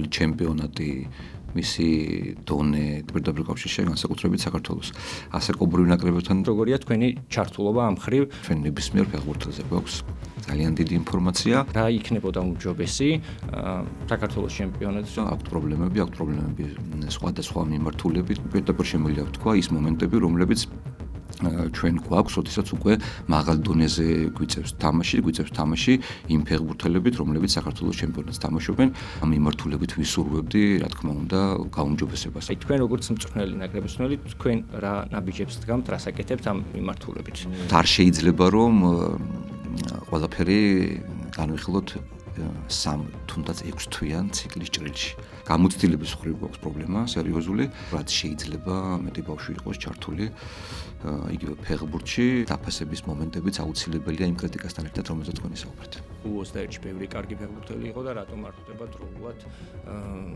ეროვნული ჩემპიონატი მისი დონე პირდაპირ კავშირში განსაკუთრებით საქართველოს ასაკობრივ ნაკრებებთან როგორია თქვენი ჩართულობა ამ მხრივ ჩვენ ნებისმიერ ფეხბურთელზე გვაქვს ძალიან დიდი ინფორმაცია რა იქნებოდა უმჯობესი საქართველოს ჩემპიონატზე აქვს პრობლემები სხვადასხვა მიმართულებით პირდაპირ შემიძლია ვთქვა ის მომენტები რომლებიც ჩვენ გვაქვს, როდესაც უკვე მაღალ დონეზე გვიწევს თამაში იმ ფეხბურთელებით, რომლებიც საქართველოს ჩემპიონატს თამაშობენ. ამ მიმართულებით ვისურვებდი, რა თქმა უნდა, გაუმჯობესებას. აი თქვენ როგორც მწვრთნელი ნაკრებისმცემელი, თქვენ რა ნაბიჯებს დგამთ, რას აკეთებთ ამ მიმართულებით? არ შეიძლება რომ ყველაფერი განვიხილოთ 3 თუნდაც 6 თვიან ციკლის ჭრილში. გამოცდილების მხრივ გვაქვს პრობლემა სერიოზული, რაც შეიძლება მეტი ბავშვი იყოს ჩართული იგივე ფეხბურთში, დაფასების მომენტებიც აუცილებელია იმ კრიტიკასთან ერთად, რომელზეც თქვენ ისაუბრეთ. U21-ში ბევრი კარგი ფეხბურთელი იყო და რატომ არ ხდება დროულად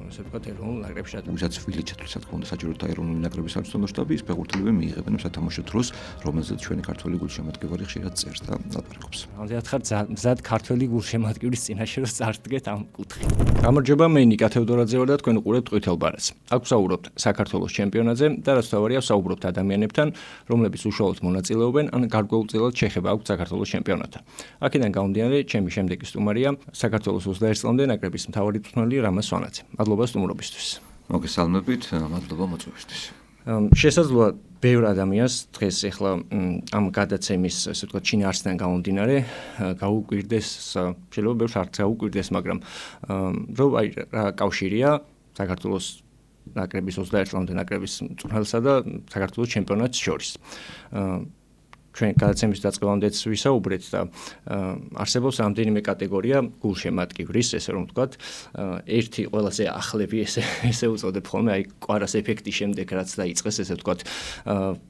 ასე ვთქვათ ეროვნულ ნაკრებში? ვისაც ვილი ჩათვლის, რა თქმა უნდა, საჯაროთა ეროვნული ნაკრების სამწვრთნელო შტაბი ის ფეხბურთელები მიიღებენ სათამაშო დროს, რომელზეც ჩვენი ქართველი გულშემატკივარი ხშირად წერს და ლაპარაკობს. ამჟამად ხარ მზად ქართველი გულშემატკივრის წინაშე რომ წარდგეთ ამ კუთხით. გამარჯობა, მე ნიკა თევდორაძე ვარ და თქვენ უყურებთ ყვითელ ბარას. აქ ვსაუბრობთ საქართველოს ჩემპიონატზე და რაც თავარია ვსაუბრობთ ადამიანებთან, რომლებიც უშუალოდ მონაწილეობენ ან გარკვეულწილად შეხება აქვთ საქართველოს ჩემპიონატთან. აქედან გამომდინარე, ჩემი შემდეგი სტუმარია საქართველოს 21 წლამდე ნაკრების მთავარი მწვრთნელი რამაზ სვანაძე. მადლობა სტუმრობისთვის. მოგესალმებით, მადლობა მოწვევისთვის. შესაძლოა ბევრ ადამიანს დღეს ახლა ამ გადაცემის ასე ვთქვათ შინაარსიდან გამომდინარე გაუკვირდეს, შეიძლება ბევრს არც გაუკვირდეს, მაგრამ რომ აი რა კავშირია საქართველოს ნაკრების 21 წლამდე ნაკრების მწვრთნელსა და საქართველოს ჩემპიონატს შორის. ჩვენ გადაცემის დაწყებამდეც ვისაუბრეთ და არსებობს რამდენიმე კატეგორია გულშემატკივრის, ესე რომ ვთქვათ, ერთი ყველაზე ახლები ესე უწოდებ ხოლმე, აი კვარას ეფექტის შემდეგ რაც დაიწყეს, ესე ვთქვათ,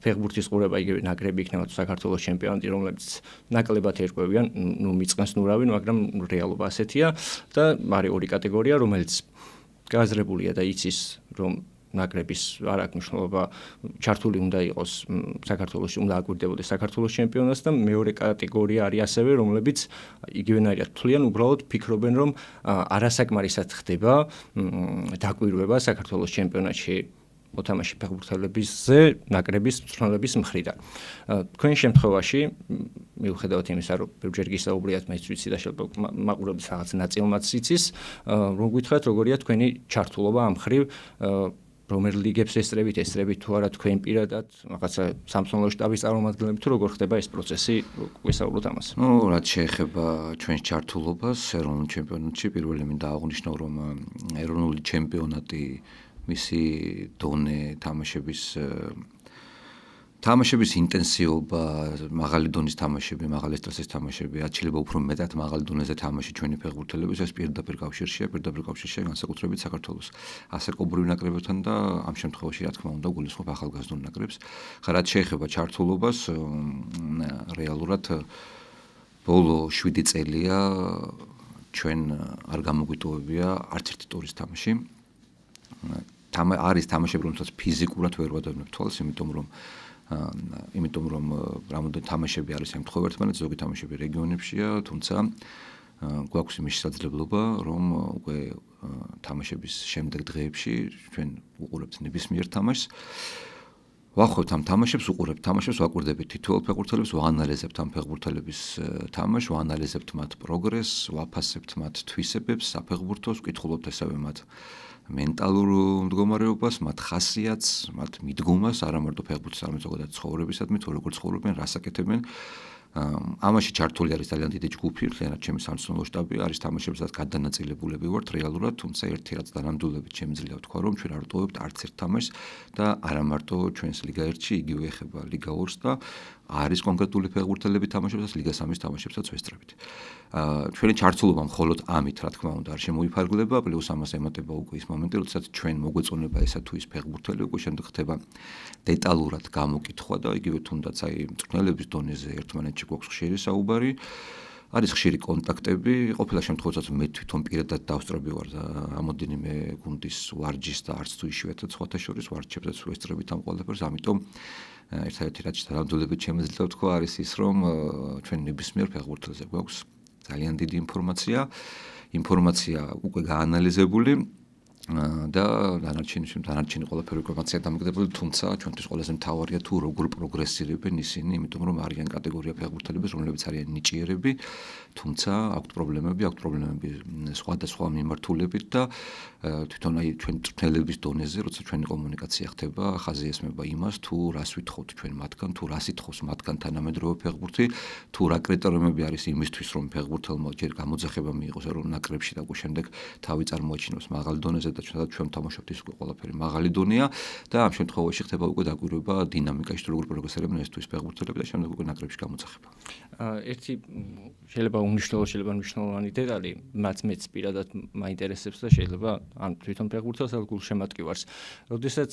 ფეხბურთის ყურება იგივე ნაკრები იქნება საქართველოს ჩემპიონატი, რომლებიც ნაკლებად ერკვევიან, მიწყენს ნურავინ, მაგრამ რეალობა ასეთია და არის ორი კატეგორია, რომელიც გააზრებულია და იცის, რომ ნაკრების არ აქვს მნიშვნელობა, ჩართული უნდა იყოს საქართველოში, უნდა აკვირდებოდეს საქართველოს ჩემპიონატს და მეორე კატეგორია არის ასევე, რომლებიც იგივენაირად თვლიან, უბრალოდ ფიქრობენ, რომ არასაკმარისად ხდება დაკვირვება საქართველოს ჩემპიონატში მოთამაშე ფეხბურთელებისზე ნაკრების მწვრთნელების მხრიდან. თქვენ შემთხვევაში, მიუხედავად იმისა, რომ ბევრჯერ გისაუბრიათ, მეც ვიცი და შეიძლება მაყურებლის რაღაც ნაწილმაც იცის, რომ გითხრათ, როგორია თქვენი ჩართულობა ამ მხრივ რომელ ლიგებს ესწრებით თუ არა თქვენ პირადად, რაღაცა სამწვრთნელო შტაბის წარმომადგენლები თუ როგორ ხდება ეს პროცესი, გვესაუბროთ ამას. რაც შეეხება ჩვენს ჩართულობას ეროვნულ ჩემპიონატში, პირველი მინდა აღვნიშნო, რომ ეროვნული ჩემპიონატი მისი დონე თამაშების ინტენსივობა, მაღალი დონის თამაშები, მაღალი სტრესის თამაშები, შეიძლება უფრო მეტად მაღალი დონეზე თამაში ჩვენი ფეხბურთელების ეს პირდაპირ კავშირშია განსაკუთრებით საქართველოს ასაკობრივ ნაკრებებთან და ამ შემთხვევაში რა თქმა უნდა გულისხმობ ახალგაზრდულ ნაკრებს. რაც შეეხება ჩართულობას, რეალურად ბოლო 7 წელია ჩვენ არ გამოგვიტოვებია არც ერთი ტურის თამაში. არის თამაშები, რომელსაც ფიზიკურად ვერ ვადევნებ თვალს, იმიტომ რომ რამოდენიმე თამაშები არის ემთხვევა ერთმანეთს, ზოგი თამაშები რეგიონებშია, თუმცა გვაქვს იმის შესაძლებლობა, რომ უკვე თამაშების შემდეგ დღეებში ჩვენ უყურებთ ნებისმიერ თამაშს. ვახოთ ამ თამაშებს, უყურებთ თამაშებს, ვაკვირდებით თითოეულ ფეხბურთელებს, ვაანალიზებთ ამ ფეხბურთელების თამაშს, ვაანალიზებთ მათ პროგრესს, ვაფასებთ მათ თვისებებს საფეხბურთოს, ვკითხულობთ ესევე მათ მენტალურ მდგომარეობას, მათ ხასიათს, მათ მიდგომას, არა მარტო ფეხბურთის, არამედ ზოგადად ცხოვრებისადმი, თუ როგორ ცხოვრობენ, რას აკეთებენ. ამაში ჩართული არის ძალიან დიდი ჯგუფი, მთლიანად ჩემი სამწვრთნელო შტაბი არის თამაშებსაც გადანაწილებულები ვართ რეალურად, თუმცა ერთი რაც დანამდვილებით შემიძლია ვთქვა, რომ ჩვენ არ ვტოვებთ არც ერთ თამაშს და არა მარტო ჩვენს ლიგა 1-ში, იგივე ეხება ლიგა 2-ს და არის კონკრეტული ფეხბურთელები თამაშებსაც ლიგა 3-ის თამაშებსაც ვესწრებით. ჩვენი ჩართულობა მხოლოდ ამით, რა თქმა უნდა, არ შემოიფარგლება, პლუს ამას ემატება უკვე ის მომენტი, როდესაც ჩვენ მოგვეწონება ესა თუ ის ფეხბურთელი, უკვე შემდეგ ხდება დეტალურად გამოკითხვა და იგივე თუნდაც აი მწვრთნელების დონეზე ერთმანეთში გვაქვს ხშირი საუბარი. არის ხშირი კონტაქტები, ყოფილა შემთხვევასაც მე თვითონ პირადად დავსწრები ვარ რამოდენიმე გუნდის ვარჯიშს და არც თუ იშვიათად სხვათა შორის ვარჯიშებსაც ვესწრებით ამ ყველაფერს, ამიტომ ერთადერთი რაც თანამდებობებით შემიძლია ვთქვა არის ის, რომ ჩვენ ნებისმიერ ფეხბურთელზე გვაქვს ძალიან დიდი ინფორმაცია უკვე გაანალიზებული და დანარჩენი ყველაფერი ინფორმაცია დამოკიდებული, თუმცა ჩვენთვის ყველაზე მთავარია თუ როგორ პროგრესირებენ ისინი, იმიტომ რომ არიან კატეგორია ფეხბურთელები, რომლებიც არიან ნიჭიერები, თუმცა აქვთ პრობლემები სხვადასხვა მიმართულებით და თვითონ აი ჩვენ მწვრთნელების დონეზე, როცა ჩვენი კომუნიკაცია ხდება, ხაზი ესმება იმას, თუ რას ვითხოვთ ჩვენ მათგან, თუ რას ითხოვს მათგან თანამედროვე ფეხბურთი, თუ რა კრიტერიუმები არის იმისთვის, რომ ფეხბურთელმა ჯერ გამოძახება მიიღოს ეროვნულ ნაკრებში და უკვე შემდეგ თავი წარმოაჩინოს მაღალ დონეზე და ჩვენ თამაშობთ ის ყველაფერი მაღალი დონეა და ამ შემთხვევაში ხდება უკვე დაკვირვება დინამიკაში, თუ როგორ პროგრესირებენ ეს თუ ის ფეხბურთელები და შემდეგ უკვე ნაკრებში გამოძახება. ერთი შეიძლება მნიშვნელოვანი დეტალი, მეც პირადად მაინტერესებს და შეიძლება ან თვითონ ფეხბურთელს ან გულშემატკივარს. როდესაც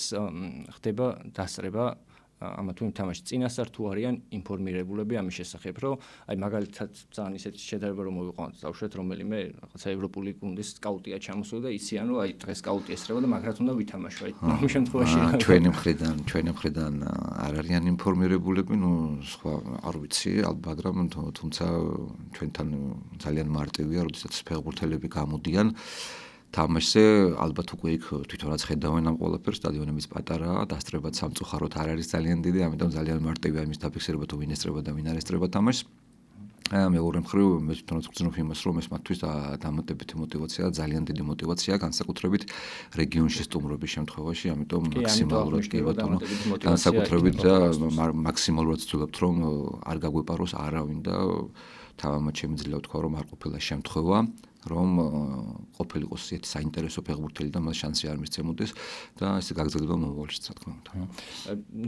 ხდება დასწრება ამა თუ იმ თამაშის წინასწარ თუ არიან ინფორმირებულები ამის შესახებ, რომ აი მაგალითად ძალიან ისეთი შედარება რომ მოვიყვანოთ, დავუშვათ რომელიმე რაღაცა ევროპული გუნდის სკაუტია ჩამოსულა და იციან რომ აი დღეს სკაუტი ესწრება და მაგრად უნდა ვითამაშო. აი ამ შემთხვევაში ჩვენი მხრიდან არ არიან ინფორმირებულები, სხვა არ ვიცი, მაგრამ თუმცა ჩვენთან ძალიან მარტივია, როდესაც ფეხბურთელები გამოდიან თამაშზე, ალბათ უკვე იქ თვითონაც ხედავენ ამ ყველაფერს, სტადიონებიც პატარაა, დასწრებაც სამწუხაროდ არ არის ძალიან დიდი, ამიტომ ძალიან მარტივია იმის დაფიქსირება თუ ვინ ესწრება და ვინ არ ესწრება თამაშს. მეორე მხრივ მე თვითონაც ვგრძნობ იმას, რომ ეს მათთვის დამატებითი мотиваცია, ძალიან დიდი мотиваცია, განსაკუთრებით რეგიონში სტუმრობის შემთხვევაში, ამიტომ მაქსიმალურად კი ბატონო, განსაკუთრებით და მაქსიმალურად ვცდილობთ, რომ არ გაგვეპაროს არავინ და თავად შემიძლია ვთქვა, რომ არ ყოფილა შემთხვევა, რომ ყოფილიყოს ისეთი საინტერესო ფეხბურთელი და მას შანსი არ მისცემოდეს და ესე გაგრძელება მომავალში, რა თქმა უნდა.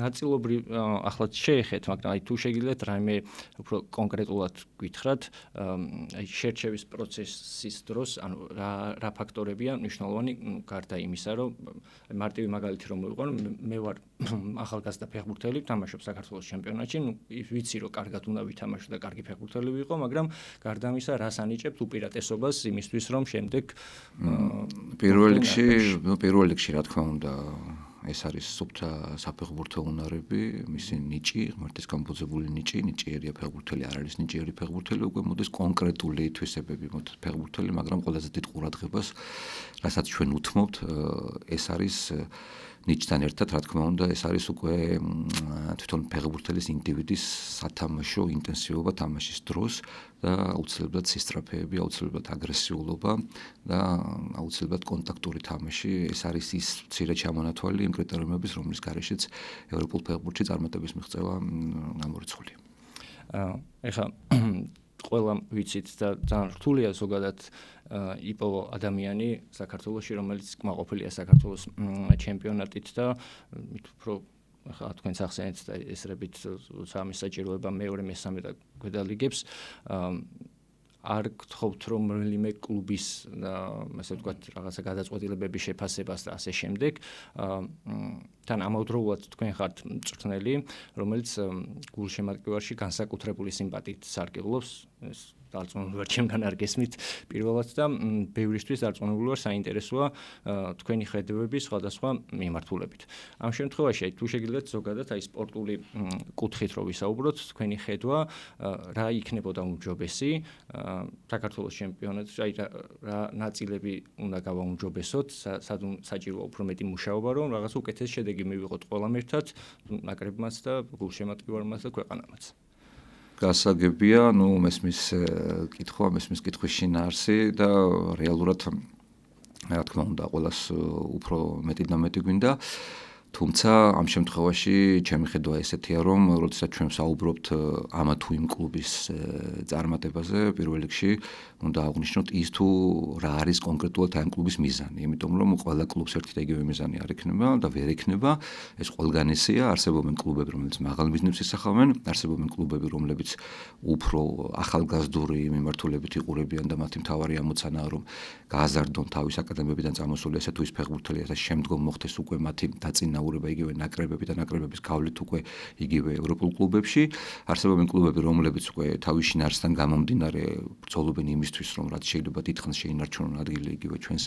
ნაწილობრივ ახლა შეეხეთ, მაგრამ აი თუ შეგიძლიათ რაიმე უფრო კონკრეტულად გითხრათ, აი შერჩევის პროცესის დროს, ანუ რა ფაქტორებია მნიშვნელოვანი გარდა იმისა, რომ აი მარტივი მაგალითი რომ მოვიყვანო, მე ვარ ახალგაზრდა ფეხბურთელი, ვთამაშობ საქართველოს ჩემპიონატში, ვიცი რომ კარგად უნდა ვითამაშო და კარგი ფეხბურთელი ვიყო, მაგრამ გარდა ამისა, რას ანიჭებთ უპირატესობას იმისთვის, რომ შემდეგ პირველ რიგში რა თქმა უნდა ეს არის სუფთა საფეხბურთო უნარები, მისი ნიჭი, ღმერთის გამბოძებული ნიჭიერია ფეხბურთელი, არ არის ნიჭიერი ფეხბურთელი, უკვე მოდის კონკრეტული თვისებები მოდის ფეხბურთელი, მაგრამ ყველაზე დიდ ყურადღებას, რასაც ჩვენ უთმობთ, ეს არის ნიჭთან ერთად, რა თქმა უნდა, ეს არის უკვე თვითონ ფეხბურთელის ინდივიდის სათამაშო ინტენსივობა თამაშის დროს და აუცილებლად სისწრაფეები, აუცილებლად აგრესიულობა და აუცილებლად კონტაქტური თამაში, ეს არის ის მცირე ჩამონათვალი იმ კრიტერიუმების, რომლის გარეშეც ევროპულ ფეხბურთში წარმატების მიღწევა გამორიცხულია. ეხლა ყველა ვიცით და ძალიან რთულია ზოგადად იპოვო ადამიანი საქართველოში, რომელიც კმაყოფილია საქართველოს ჩემპიონატით და მით უფრო ახლა თქვენს ახსენეთ და ესრებით სამი საჭიროება მეორე, მესამე და ქვედა ლიგებს არ გთხოვთ რომ რომელიმე კლუბის ასე ვთქვათ რაღაცა გადაწყვეტილებების შეფასებას და ასე შემდეგ თან ამავდროულად თქვენ ხართ მწვრთნელი, რომელიც გულშემატკივარში განსაკუთრებული სიმპათიით სარგებლობს, ეს დარწმუნებული ვარ ჩემგან არ გესმით პირველად და ბევრისთვის დარწმუნებული ვარ საინტერესოა თქვენი ხედვები სხვადასხვა მიმართულებით. ამ შემთხვევაში აი თუ შეგიძლიათ ზოგადად აი სპორტული კუთხით რო ვისაუბროთ, თქვენი ხედვა რა იქნებოდა უმჯობესი საქართველოს ჩემპიონატში, აი რა ნაწილები უნდა გავაუმჯობესოთ, სად საჭიროა უფრო მეტი მუშაობა, რომ რაღაც უკეთეს შედეგი მივიღოთ ყველამ ერთად, ნაკრებმაც და გულშემატკივარმაც და ქვეყანამაც. გასაგებია, მესმის კითხვის შინაარსი და რეალურად რა თქმა უნდა ყველას უფრო მეტი და მეტი გვინდა. თუმცა ამ შემთხვევაში ჩემი ხედვა ესეთია, რომ როდესაც ჩვენ საუბრობთ ამა თუ იმ კლუბის წარმატებაზე, პირველ რიგში უნდა აღვნიშნოთ ის თუ რა არის კონკრეტულად ამ კლუბის მიზანი, იმიტომ რომ ყველა კლუბს ერთი და იგივე მიზანი არ ექნება და ვერ ექნება, ეს ყველგან ესეა, არსებობენ კლუბები, რომლებიც მაღალ მიზნებს ისახავენ, არსებობენ კლუბები, რომლებიც უფრო ახალგაზრდული მიმართულებით იყურებიან და მათი მთავარი ამოცანაა, რომ გააზარდონ თავის აკადემიებიდან წამოსული ესე თუ ის ფეხბურთელი, რასაც შემდგომ მოხდეს უკვე მათი დაწინაურება იგივე ნაკრებები და ნაკრებების გავლით უკვე იგივე ევროპულ კლუბებში. არსებობენ კლუბები, რომლებიც უკვე თავის შინაარსთან გამომდინარე ბრძოლობენ იმისთვის, რომ რაც შეიძლება დიდხანს შეინარჩუნონ ადგილი იგივე ჩვენს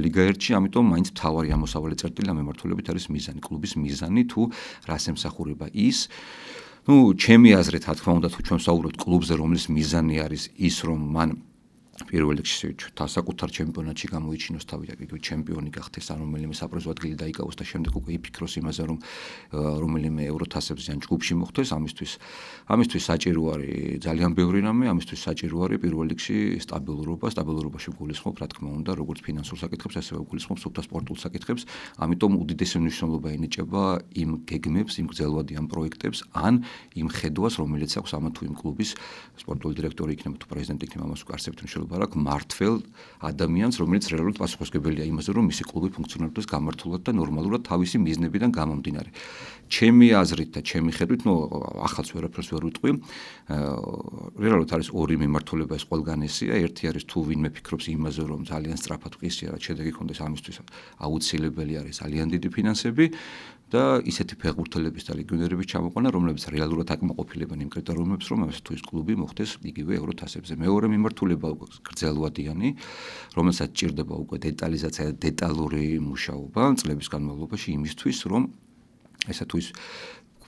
ლიგა 1-ში, ამიტომ მაინც მთავარი ამოსავალი წერტილი ამ მიმართულებით არის მიზანი, კლუბის მიზანი თუ რას ემსახურება ის. ჩემი აზრით, რა თქმა უნდა, თუ ჩვენ საუბრობთ კლუბზე, რომლის მიზანი არის ის, რომ მან პირველ რიგში საკუთარ ჩემპიონატში გამოიჩინოს თავი, იგივე ჩემპიონი გახდეს, ან რომელიმე საპრიზო ადგილი დაიკავოს და შემდეგ უკვე იფიქროს იმაზე, რომ რომელიმე ევროთასებზე ან ჯგუფში მოხვდეს, ამისთვის საჭირო არის ძალიან ბევრი რამე, ამისთვის საჭირო არის პირველ რიგში სტაბილურობა, სტაბილურობაში გულისხმობ, რა თქმა უნდა, როგორც ფინანსურ საკითხებს, ასევე გულისხმობ სუფთა სპორტულ საკითხებს, ამიტომ უდიდესი მნიშვნელობა ენიჭება იმ გეგმებს, იმ გრძელვადიან პროექტებს, ან იმ ხედვას, რომელიც აქვს ამა თუ იმ კლუბის სპორტული დირექტორი იქნება თუ პრეზიდენტი იქნება, ამას უკვე არსებითი მნიშვნელობა აქვს მართლ ადამიანს, რომელიც რეალურად პასუხისმგებელია იმაზე, რომ მისი კლუბი ფუნქციონირდეს გამართულად და ნორმალურად თავისი მიზნებიდან გამომდინარე. ჩემი აზრით და ჩემი ხედვით, ახალს ვერაფერს ვერ ვიტყვი. რეალურად არის ორი მიმართულება, ეს ყველგან ესია. ერთი არის თუ ვინმე ფიქრობს იმაზე, რომ ძალიან სწრაფად ვყისია, რაც შედეგი ქონდეს, ამისთვის აუცილებელი არის ძალიან დიდი ფინანსები და ისეთი ფეხბურთელების და ლეგიონერების ჩამოყვანა, რომლებიც რეალურად აკმაყოფილებენ იმ კრიტერიუმებს, რომ ეს თუ ის კლუბი მოხდეს იგივე ევროთასებზე. მეორე მიმართულება უკვე გრძელვადიანი, რომელსაც ჭირდება უკვე დეტალიზაცია და დეტალური მუშაობა წლების განმავლობაში იმისთვის, რომ ესა თუ ის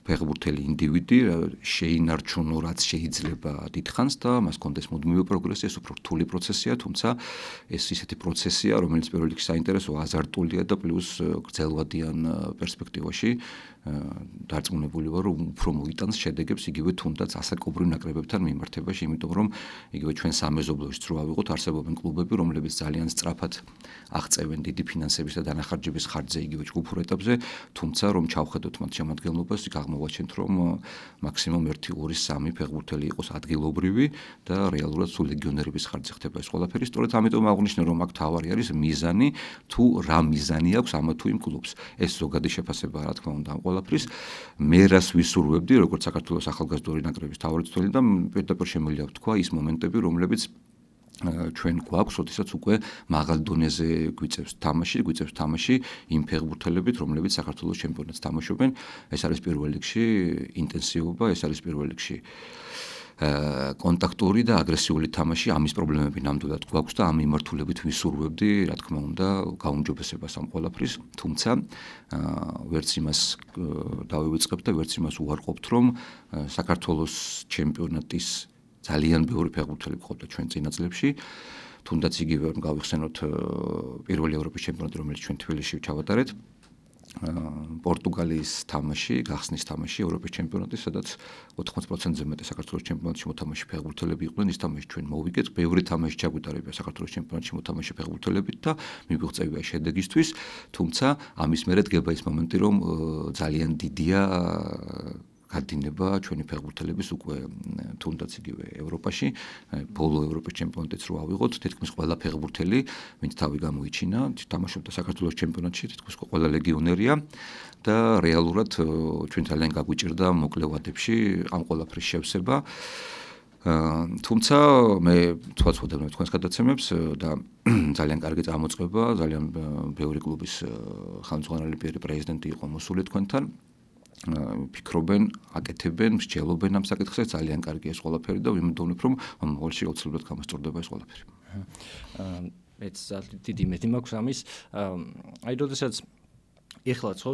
ფეხბურთელი ინდივიდი შეინარჩუნო რაც შეიძლება დიდხანს და მას კონდეს მუდმივი პროგრესი, ეს უფრო რთული პროცესია, თუმცა ეს ისეთი პროცესია, რომელიც პირველ რიგში საინტერესო, აზარტულია და პლუს გრძელვადიან პერსპექტივაში დარწმუნებული ვარ, რომ უფრო მოიტანს შედეგებს იგივე თუნდაც ასაკობრივ ნაკრებებთან მიმართებაში, იმიტომ რომ იგივე ჩვენ სამეზობლოში რო ავიღოთ, არსებობენ კლუბები, რომლებიც ძალიან სწრაფად აღწევენ დიდი ფინანსების და დანახარჯების ხარჯზე იგივე ჯგუფურ ეტაპზე, თუმცა რომ ჩავხედოთ მათ შემადგენლობას, აღმოვაჩენთ, რომ მაქსიმუმ 1, 2, 3 ფეხბურთელი იყოს ადგილობრივი და რეალურად სულ ლეგიონერების ხარჯზე ხდება ეს ყველაფერი. სწორედ ამიტომ აღნიშნე, რომ აქ თავარი არის მიზანი, თუ რა მიზანი აქვს ამა თუ იმ კლუბს. ეს ზოგადი შეფასებაა, რა თქმა უნდა, ამ ყველაფრის. მე რას ვისურვებდი, როგორც საქართველოს ახალგაზრდული ნაკრების მთავარი მწვრთნელი და პირდაპირ შემიძლია ვთქვა ის მომენტები, რომლებიც ჩვენ გვაქვს, როდესაც უკვე მაღალ დონეზე გვიწევს თამაში იმ ფეხბურთელებით, რომლებიც საქართველოს ჩემპიონატს თამაშობენ. ეს არის პირველ რიგში ინტენსივობა, ეს არის პირველ რიგში კონტაქტური და აგრესიული თამაში, ამის პრობლემები ნამდვილად გვაქვს და ამ მიმართულებით ვისურვებდი, რა თქმა უნდა, გაუმჯობესებას ამ ყველაფრის, თუმცა ვერც იმას დავივიწყებ და ვერც იმას უარყოფთ, რომ საქართველოს ჩემპიონატის ძალიან ბევრი ფეხბურთელი გქონდა ჩვენ წინა წლებში, თუნდაც იგივე რომ გავიხსენოთ პირველი ევროპის ჩემპიონატი, რომელიც ჩვენ თბილისში ჩავატარეთ, პორტუგალიის თამაში, გახსნის თამაში ევროპის ჩემპიონატი, სადაც 80%-ზე მეტი საქართველოს ჩემპიონატში მოთამაშე ფეხბურთელები იყვნენ, ის თამაში ჩვენ მოვიგეთ, ბევრი თამაში ჩაგვიტარებია საქართველოს ჩემპიონატში მოთამაშე ფეხბურთელებით და მივიღწევია შედეგისთვის, თუმცა ამის მერე დგება ის მომენტი, რომ ძალიან დიდია გადინება ჩვენი ფეხბურთელების უკვე თუნდაც იგივე ევროპაში, ბოლო ევროპის ჩემპიონატიც რო ავიღოთ, თითქმის ყველა ფეხბურთელი, ვინც თავი გამოიჩინა, თამაშობდა საქართველოს ჩემპიონატში, თითქმის ყველა ლეგიონერია და რეალურად ჩვენ ძალიან გაგვიჭირდა მოკლე ვადებში ამ ყველაფრის შევსება. თუმცა მე ვცხოვრობ თქვენს გადაცემებს და ძალიან კარგი წამოწყება, ძალიან ბევრი კლუბის ხელმძღვანელი პრეზიდენტი იყო მოსული თქვენთან. ფიქრობენ, აკეთებენ, მსჯელობენ ამ საკითხზე, ძალიან კარგი ეს ყველაფერი და ვიმედოვნებ, რომ მომავალში აუცილებლად გამოსწორდება ეს ყველაფერი. მეც დიდი იმედი მაქვს ამის. აი, როდესაც ეხლა ხო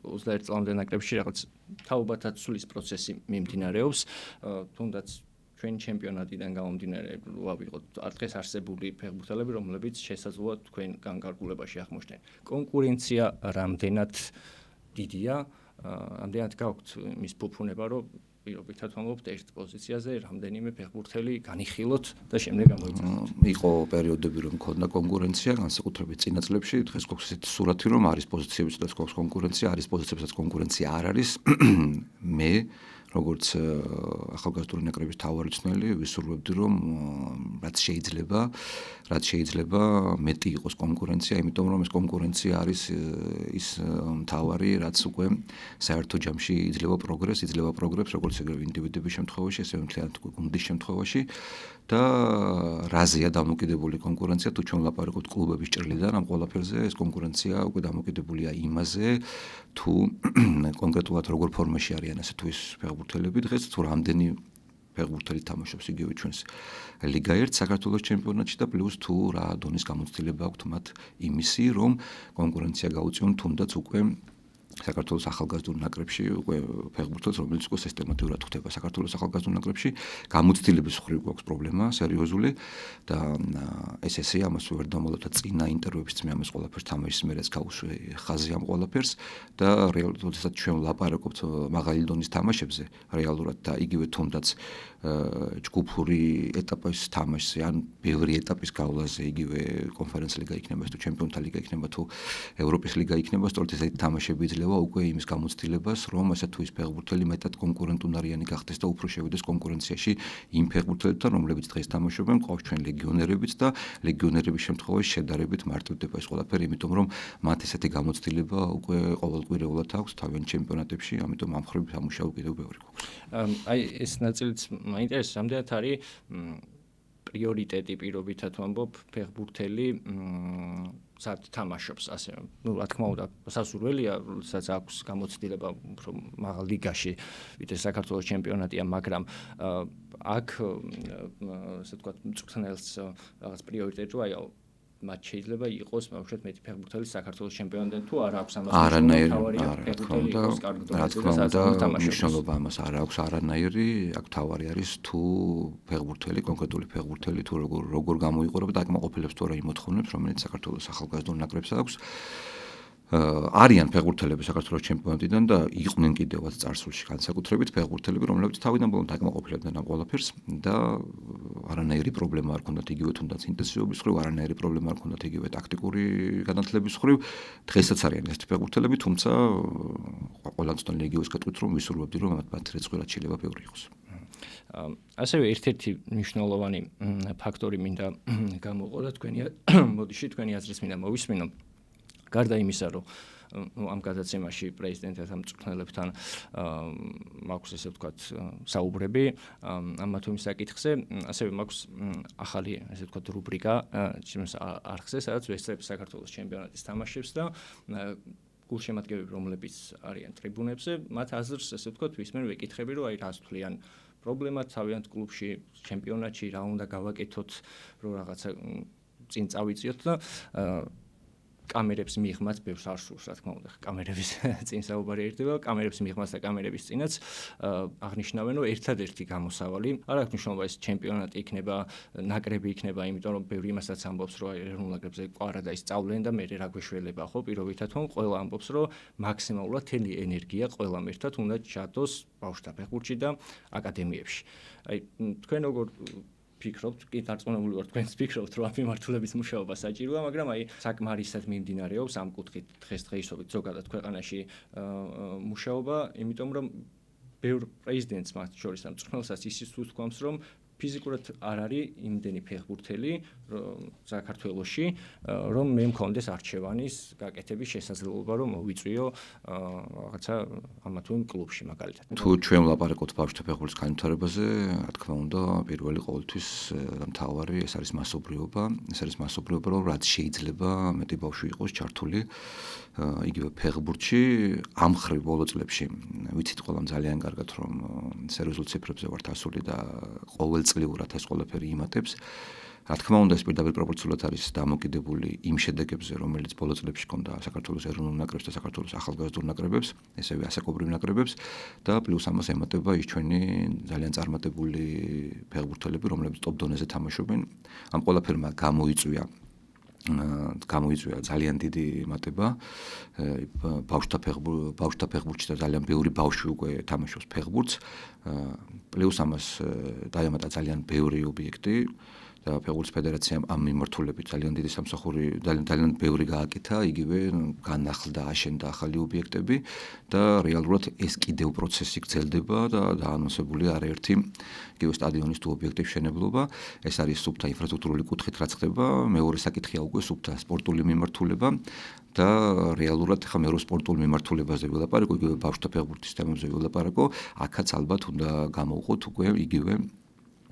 21 წლამდე ნაკრებში რაღაც თაობათა ცვლის პროცესი მიმდინარეობს, თუნდაც ჩვენ ჩემპიონატიდან გამომდინარე ვავიღოთ დღეს არსებული ფეხბურთელები, რომლებიც შესაძლოა თქვენ განკარგულებაში აღმოჩნდნენ. კონკურენცია რამდენად დიდია? ამდენად გაქვთ მის ფუფუნება, რომ პირობითად ვამბობთ ერთ პოზიციაზე რამდენიმე ფეხბურთელი განიხილოთ და შემდეგ გამოიწვიოთ. იყო პერიოდები, რომ მქონდა კონკურენცია, განსაკუთრებით წინა წლებში, დღეს გვაქვს ესეთი სურათი, რომ არის პოზიციები, სადაც გვაქვს კონკურენცია, არის პოზიციები, სადაც კონკურენცია არ არის. მე როგორც ახალგაზრდული ნაკრების მთავარი მწვრთნელი ვისურვებდი, რომ რაც შეიძლება მეტი იყოს კონკურენცია, იმიტომ რომ ეს კონკურენცია არის ის მთავარი, რაც უკვე საერთო ჯამში იძლევა პროგრესს, როგორც ეგრევე ინდივიდების შემთხვევაში, ასევე მთლიანად გუნდის შემთხვევაში და რაზეა დამოკიდებული კონკურენცია, თუ ჩვენ ვლაპარაკობთ კლუბების ჭრილიდან ამ ყველაფერზე, ეს კონკურენცია უკვე დამოკიდებულია იმაზე, თუ კონკრეტულად როგორ ფორმაში არიან ასე თუ ის ფეხბურთელები დღეს, თუ რამდენი ფეხბურთელი თამაშობს იგივე ჩვენს ლიგა 1 საქართველოს ჩემპიონატში და პლუს თუ რა დონის გამოცდილება აქვთ მათ იმისი, რომ კონკურენცია გაუწიონ თუნდაც უკვე საქართველოს ახალგაზრდულ ნაკრებში უკვე ფეხბურთელს, რომელიც უკვე სისტემატურად ხვდება საქართველოს ახალგაზრდულ ნაკრებში, გამოცდილების მხრივ გვაქვს პრობლემა სერიოზული და ესე ამას ვერ დამალავდა წინა ინტერვიუებშიც მე ამას ყველაფერს თამაშის მერეც გავუშვი ხაზი ამ ყველაფერს და რეალურად ჩვენ ვლაპარაკობთ მაღალი დონის თამაშებზე რეალურად და იგივე თუნდაც ჯგუფური ეტაპის თამაშზე ან ბევრი ეტაპის გავლაზე იგივე კონფერენცი ლიგა იქნება თუ ჩემპიონთა ლიგა იქნება თუ ევროპის ლიგა იქნება სწორედ ესეთი თამაშები იძლევა უკვე იმის გამოცდილებას რომ ასე თუ ის ფეხბურთელი მეტად კონკურენტუნარიანი გახდეს და უფრო შევიდეს კონკურენციაში იმ ფეხბურთელებთან რომლებიც დღეს თამაშობენ ყავს ჩვენ ლეგიონერებიც და ლეგიონერების შემთხვევაში შედარებით მარტივდება ეს ყველაფერი იმიტომ რომ მათ ესეთი გამოცდილება უკვე ყოველკვირეულად აქვს თავიანთ ჩემპიონატებში ამიტომ ამ მხრივ სამუშაო კიდევ ბევრი გვაქვს აი ეს ნაწილიც მაინტერესებს რამდენად არის პრიორიტეტი პირობითად ვამბობ ფეხბურთელი სად თამაშობს ასე რა თქმა უნდა სასურველია სადაც აქვს გამოცდილება უფრო მაღალ ლიგაში ვიდრე საქართველოს ჩემპიონატია მაგრამ აქ ასე ვთქვათ მწვრთნელს რაღაც პრიორიტეტი აი მათ შეიძლება იყოს ბავშვად მეტი ფეხბურთელი საქართველოს ჩემპიონატი თუ არა აქვს ამას მნიშვნელობა ამას არ აქვს არანაირი აქ თავარი არის თუ ფეხბურთელი კონკრეტული ფეხბურთელი თუ როგორ გამოიყურება და აკმაყოფილებს თუ არა იმ მოთხოვნებს რომელიც საქართველოს ახალგაზრდულ ნაკრებს აქვს არიან ფეხბურთელები საქართველოს ჩემპიონატიდან და იყვნენ კიდევაც წარსულში განსაკუთრებით ფეხბურთელები რომლებიც თავიდან ბოლომდე აკმაყოფილებდნენ ამ ყველაფერს და არანაირი პრობლემა არ ქონდათ იგივე თუნდაც ინტენსივობის მხრივ არანაირი პრობლემა არ ქონდათ იგივე ტაქტიკური განათლების მხრივ დღესაც არიან ესეთი ფეხბურთელები თუმცა ყველამ ცდონილი იგივეს გეტყვით რომ ვისურვებდი რომ მათ რეწყვეტად შეიძლება ბევრი იყოს ასევე ერთ-ერთი მნიშვნელოვანი ფაქტორი მინდა გამოვყო და თქვენია მოდიში თქვენი აზრის მინდა მოვისმინო გარდა იმისა, რომ ამ გადაცემაში პრეზიდენტთან მწვრთნელებთან მაქვს ესე ვთქვათ საუბრები ამა თუ იმ საკითხზე, ასევე მაქვს ახალი ესე ვთქვათ რუბრიკა ჩემს არხზე, სადაც ვესწრებ საქართველოს ჩემპიონატის თამაშებს და გულშემატკივრები, რომლებიც არიან ტრიბუნებზე, მათ აზრს ესე ვთქვათ ვისმენ ვეკითხები, რომ აი რას თვლიან პრობლემა თავიანთ კლუბში, ჩემპიონატში რა უნდა გავაკეთოთ, რომ რაღაცა წინ წავიწიოთ და კამერებს მიღმაც ბევრს არ სურს, რა თქმა უნდა, კამერების წინ საუბარი ერთდება, კამერებს მიღმაც და კამერების წინაც აღნიშნავენ, რომ ერთადერთი გამოსავალი, არ აქვს მნიშვნელობა ეს ჩემპიონატი იქნება, ნაკრები იქნება, იმიტომ რომ ბევრი იმასაც ამბობს, რომ ეროვნულ ნაკრებზე ყვარა და ისწავლენ და მე რა გვეშველება ხო, პირობითად რომ ყველა ამბობს, რომ მაქსიმალურად თელი ენერგია ყველამ ერთად უნდა ჩადოს ბავშვთა ფეხბურთში და აკადემიებში. აი, თქვენ როგორ ფიქრობთ, კი დარწმუნებული ვარ თქვენს ფიქრობთ, რომ ამ მიმართულების მუშაობა საჭიროა, მაგრამ აი საკმარისად მიმდინარეობს ამ კუთხით დღესდღეობით ზოგადად ქვეყანაში მუშაობა, იმიტომ რომ ბევრ პრეზიდენტს მათ შორის ამ მწვრთნელსაც ისიც უთქვამს, რომ ფიზიკურად არ არის იმდენი ფეხბურთელი საქართველოში, რომ მე მქონდეს არჩევანის გაკეთების შესაძლებლობა, რომ მოვიწვიო რაღაცა ამა თუ იმ კლუბში მაგალითად. თუ ჩვენ ვლაპარაკობთ ბავშვთა ფეხბურთის განვითარებაზე, რა თქმა უნდა, პირველი ყოველთვის მთავარი ეს არის მასობრიობა, რომ რაც შეიძლება მეტი ბავშვი იყოს ჩართული იგივე ფეხბურთში ამ ხრივ ბოლო წლებში. ვიცით ყველამ ძალიან კარგად, რომ სერიოზულ ციფრებზე ვართ ასული და ყოველწლიურად ეს ყველაფერი იმატებს. რა თქმა უნდა, ეს პირდაპირ პროპორციულად არის დამოკიდებული იმ შედეგებზე, რომელიც ბოლო წლებში ჰქონდა საქართველოს ეროვნულ ნაკრებს და საქართველოს ახალგაზრდულ ნაკრებებს, ესევე ასაკობრივ ნაკრებებს და პლუს ამას ემატება ის ჩვენი ძალიან წარმატებული ფეხბურთელები, რომლებიც ტოპ დონეზე თამაშობენ. ამ ყველაფერმა გამოიწვია ძალიან დიდი მატება ბავშვთა ფეხბურთში და ძალიან ბევრი ბავშვი უკვე თამაშობს ფეხბურთს. პლუს ამას დაემატა ძალიან ბევრი ობიექტი და ფეხბურთის ფედერაციამ ამ მიმართულებით ძალიან დიდი სამსახური ძალიან ბევრი გააკეთა, იგივე განახლდა, აშენდა ახალი ობიექტები და რეალურად ეს კიდევ პროცესი გრძელდება და დაანონსებულია არაერთი იგივე სტადიონის თუ ობიექტების მშენებლობა. ეს არის სუფთა ინფრასტრუქტურული კუთხით რაც ხდება, მეორე საკითხია უკვე სუფთა სპორტული მიმართულება და რეალურად ხა მე რო სპორტულ მიმართულებაზე ვილაპარაკო, იგივე ბავშვთა ფეხბურთის თემებზე ვილაპარაკო, აქაც ალბათ უნდა გამოვყოთ უკვე იგივე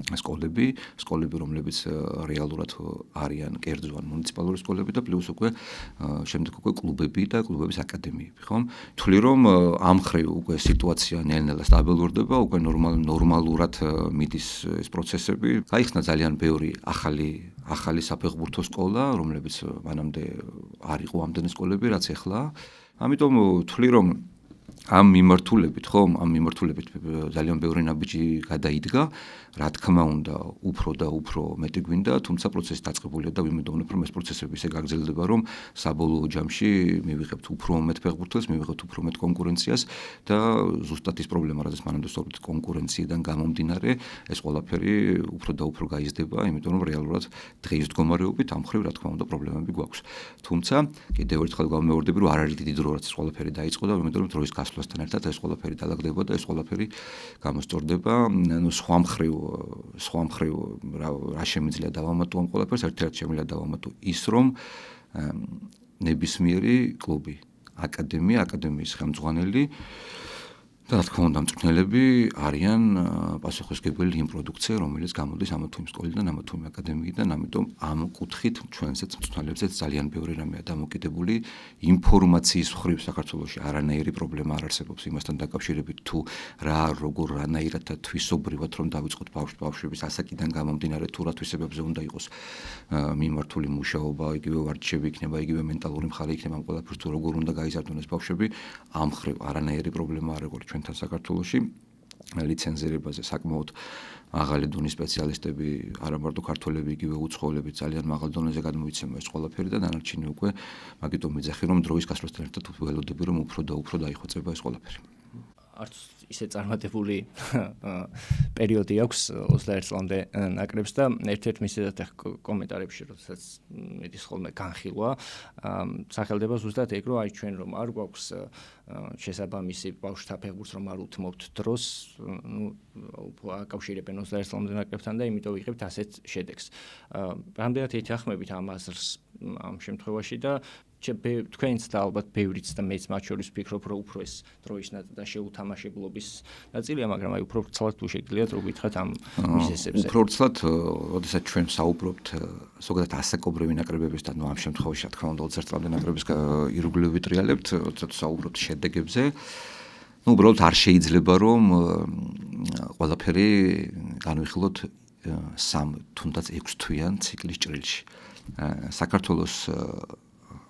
სკოლები, რომლებიც რეალურად არიან კერძო ან მუნიციპალური სკოლები და პლუს უკვე შემდეგ უკვე კლუბები და კლუბების აკადემიები, ხო? თვლი რომ ამ ხრივ უკვე სიტუაცია ნელ-ნელა სტაბილურდება, უკვე ნორმალურად მიდის ეს პროცესები. გაიხსნა ძალიან ბევრი ახალი საფეხბურთო სკოლა, რომლებიც მანამდე არ იყო ამდენი სკოლები, რაც ეხლა ამიტომ ვთვლი რომ ამ მიმართულებით ძალიან ბევრი ნაბიჯი გადაიდგა, რა თქმა უნდა, უფრო და უფრო მეტი გვინდა, თუმცა პროცესი დაწყებულია და ვიმედოვნებ, რომ ეს პროცესები ისე გაგრძელდება, რომ საბოლოო ჯამში მივიღებთ უფრო მეტ ფეხბურთელს, მივიღებთ უფრო მეტ კონკურენციას და ზუსტად ის პრობლემა, რადგან მანამდე სწორედ კონკურენციიდან გამომდინარე, ეს ყველაფერი უფრო და უფრო გაიზრდება, იმიტომ რომ რეალურად დღეის მდგომარეობით ამ მხრივ, რა თქმა უნდა, პრობლემები გვაქვს. თუმცა კიდევ ერთხელ გავმეორდები, რომ არ არის დიდი დრო, რაც ეს ყველაფერი დაიწყო და ვიმედოვნებ, რომ დროის გასვლასთან ერთად ეს ყველაფერი დალაგდება და ეს ყველაფერი გამოსწორდება. სხვა მხრივ რა შემიძლია დავამატო ამ ყველაფერს, ერთ-ერთი შემიძლია დავამატო ის, რომ ნებისმიერი კლუბი, აკადემიის ხელმძღვანელი და რა თქმა უნდა მწვრთნელები არიან პასუხისმგებელი იმ პროდუქცია, რომელიც გამოდის ამა თუ იმ სკოლიდან, ამა თუ იმ აკადემიიდან, ამიტომ ამ კუთხით ჩვენსაც მწვრთნელებსაც ძალიან ბევრი რამეა დამოკიდებული ინფორმაციის მხრივ საქართველოში არანაირი პრობლემა არ არსებობს იმასთან დაკავშირებით თუ როგორ რანაირად და თვისობრივად რომ დავიწყოთ ბავშვების ასაკიდან გამომდინარე თუ რა თვისებებზე უნდა იყოს მიმართული მუშაობა, იგივე ვარჯიშები იქნება, იგივე მენტალური მხარე იქნება ამ ყველაფერს თუ როგორ უნდა გაიზარდონ ეს ბავშვები, ამ მხრივ არანაირი პრობლემა არ არის ჩვენთან საქართველოში ლიცენზირებაზე საკმაოდ მაღალი დონის სპეციალისტები, არა მარტო ქართველები, იგივე უცხოელები ძალიან მაღალ დონეზე გადმოიცემა ეს ყველაფერი და დანარჩენი უკვე მაგიტომ ვიძახი რომ დროის გასვლასთან ერთად ველოდები რომ უფრო და უფრო დაიხვეწება ეს ყველაფერი. არც ისე წარმატებული პერიოდი აქვს 21 წლამდე ნაკრებს და ერთ-ერთ მისედათ კომენტარებში როდესაც მედის ხოლმე განხილვა სახელდება ზუსტად ეგ რომ აი ჩვენ რომ არ გვაქვს შესაბამისი ბავშვთა ფეხბურთს რომ არ უთმობთ დროს აკავშირებენ 21 წლამდე ნაკრებთან და იმიტომ ვიღებთ ასეთ შედეგს. რამდენად ეთანხმებით ამ აზრს ამ შემთხვევაში და თქვენც და ალბათ ბევრიც და მეც მათ შორის ვფიქრობ, რომ უფრო ეს დროის და შეუთამაშებლობის ნაწილია, მაგრამ აი უფრო ვრცლად თუ შეგიძლიათ რომ გითხრათ ამ მიზეზებზე. უფრო ვრცლად, როდესაც ჩვენ საუბრობთ ზოგადად ასაკობრივი ნაკრებებისთან, ამ შემთხვევაში, რა თქმა უნდა, 21 წლამდე ნაკრების ირგვლივ ვიტრიალებთ, როდესაც საუბრობთ შედეგებზე, უბრალოდ არ შეიძლება რომ ყველაფერი განვიხილოთ 3 თუნდაც 6 თვიან ციკლის ჭრილში. საქართველოს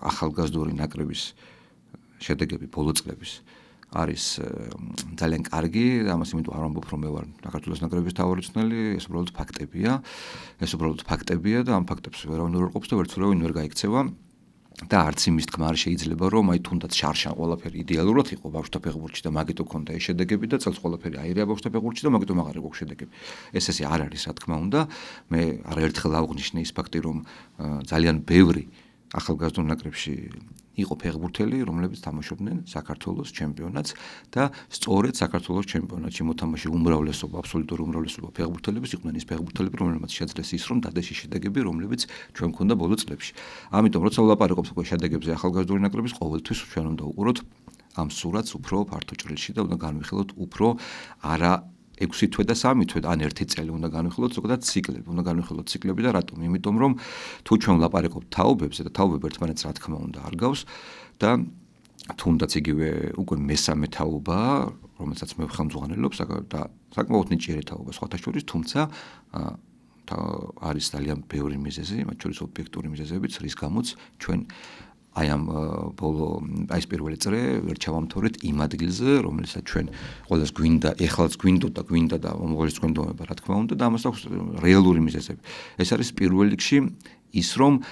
ახალგაზრდული ნაკრების შედეგები ბოლო წლების არის ძალიან კარგი, ამას იმიტომ არ ვამბობ, რომ მე ვარ საქართველოს ნაკრების თავარი მწვრთნელი, ეს უბრალოდ ფაქტებია და ამ ფაქტებს ვერავინ ვერ ყოფს და ვერცურავინ ვერ გაიქცევა და არც იმის თქმა არ შეიძლება, რომ აი თუნდაც შარშან ყველაფერი იდეალურად იყო ბავშვთა ფეხბურთში და მაგიტო ქონდა ეს შედეგები და წელს ყველაფერი აირია ბავშვთა ფეხბურთში და მაგიტო აღარ იყო შედეგები. ესე არ არის, რა თქმა უნდა, მე არაერთხელ აღვნიშნე ის ფაქტი, რომ ძალიან ბევრი ახალგაზრდულ ნაკრებში იყო ფეხბურთელი, რომლებიც თამაშობდნენ საქართველოს ჩემპიონატს და სწორედ საქართველოს ჩემპიონატში მოთამაშე უმრავლესობა, აბსოლუტური უმრავლესობა ფეხბურთელების იყვნენ ის ფეხბურთელები, რომლებმაც შეძლეს ის რომ დადეში შედეგები, რომლებიც ჩვენ გქონდა ბოლო წლებში. ამიტომ როცა ვლაპარაკობთ უკვე შედეგებზე ახალგაზრდული ნაკრების, ყოველთვის ჩვენ უნდა უყუროთ ამ სურათს უფრო ფართო ჭრილში და უნდა განვიხილოთ უფრო არა 6 თვე და 3 თვე, ან 1 წელი უნდა განვიხილოთ, ზოგადად ციკლები, უნდა განვიხილოთ ციკლები და რატომ? იმიტომ რომ თუ ჩვენ ვლაპარაკობთ თაობებზე და თაობები ერთმანეთს რა თქმა უნდა არ გავს და თუნდაც იგივე უკვე მესამე თაობაა, რომელსაც მე ხელმძღვანელობ და საკმაოდ ნიჭიერი თაობა სხვათა შორის, თუმცა არის ძალიან ბევრი მიზეზი, მათ შორის ობიექტური მიზეზებიც, რის გამოც ჩვენ აი ამ ეს პირველი წრე ვერ ჩავამთავრეთ იმ ადგილზე, რომელსაც ჩვენ ყველას ეხლაც გვინდა და მომავალიც გვინდომება, რა თქმა უნდა, და ამას აქვს რეალური მიზეზები. ეს არის პირველ რიგში ის, რომ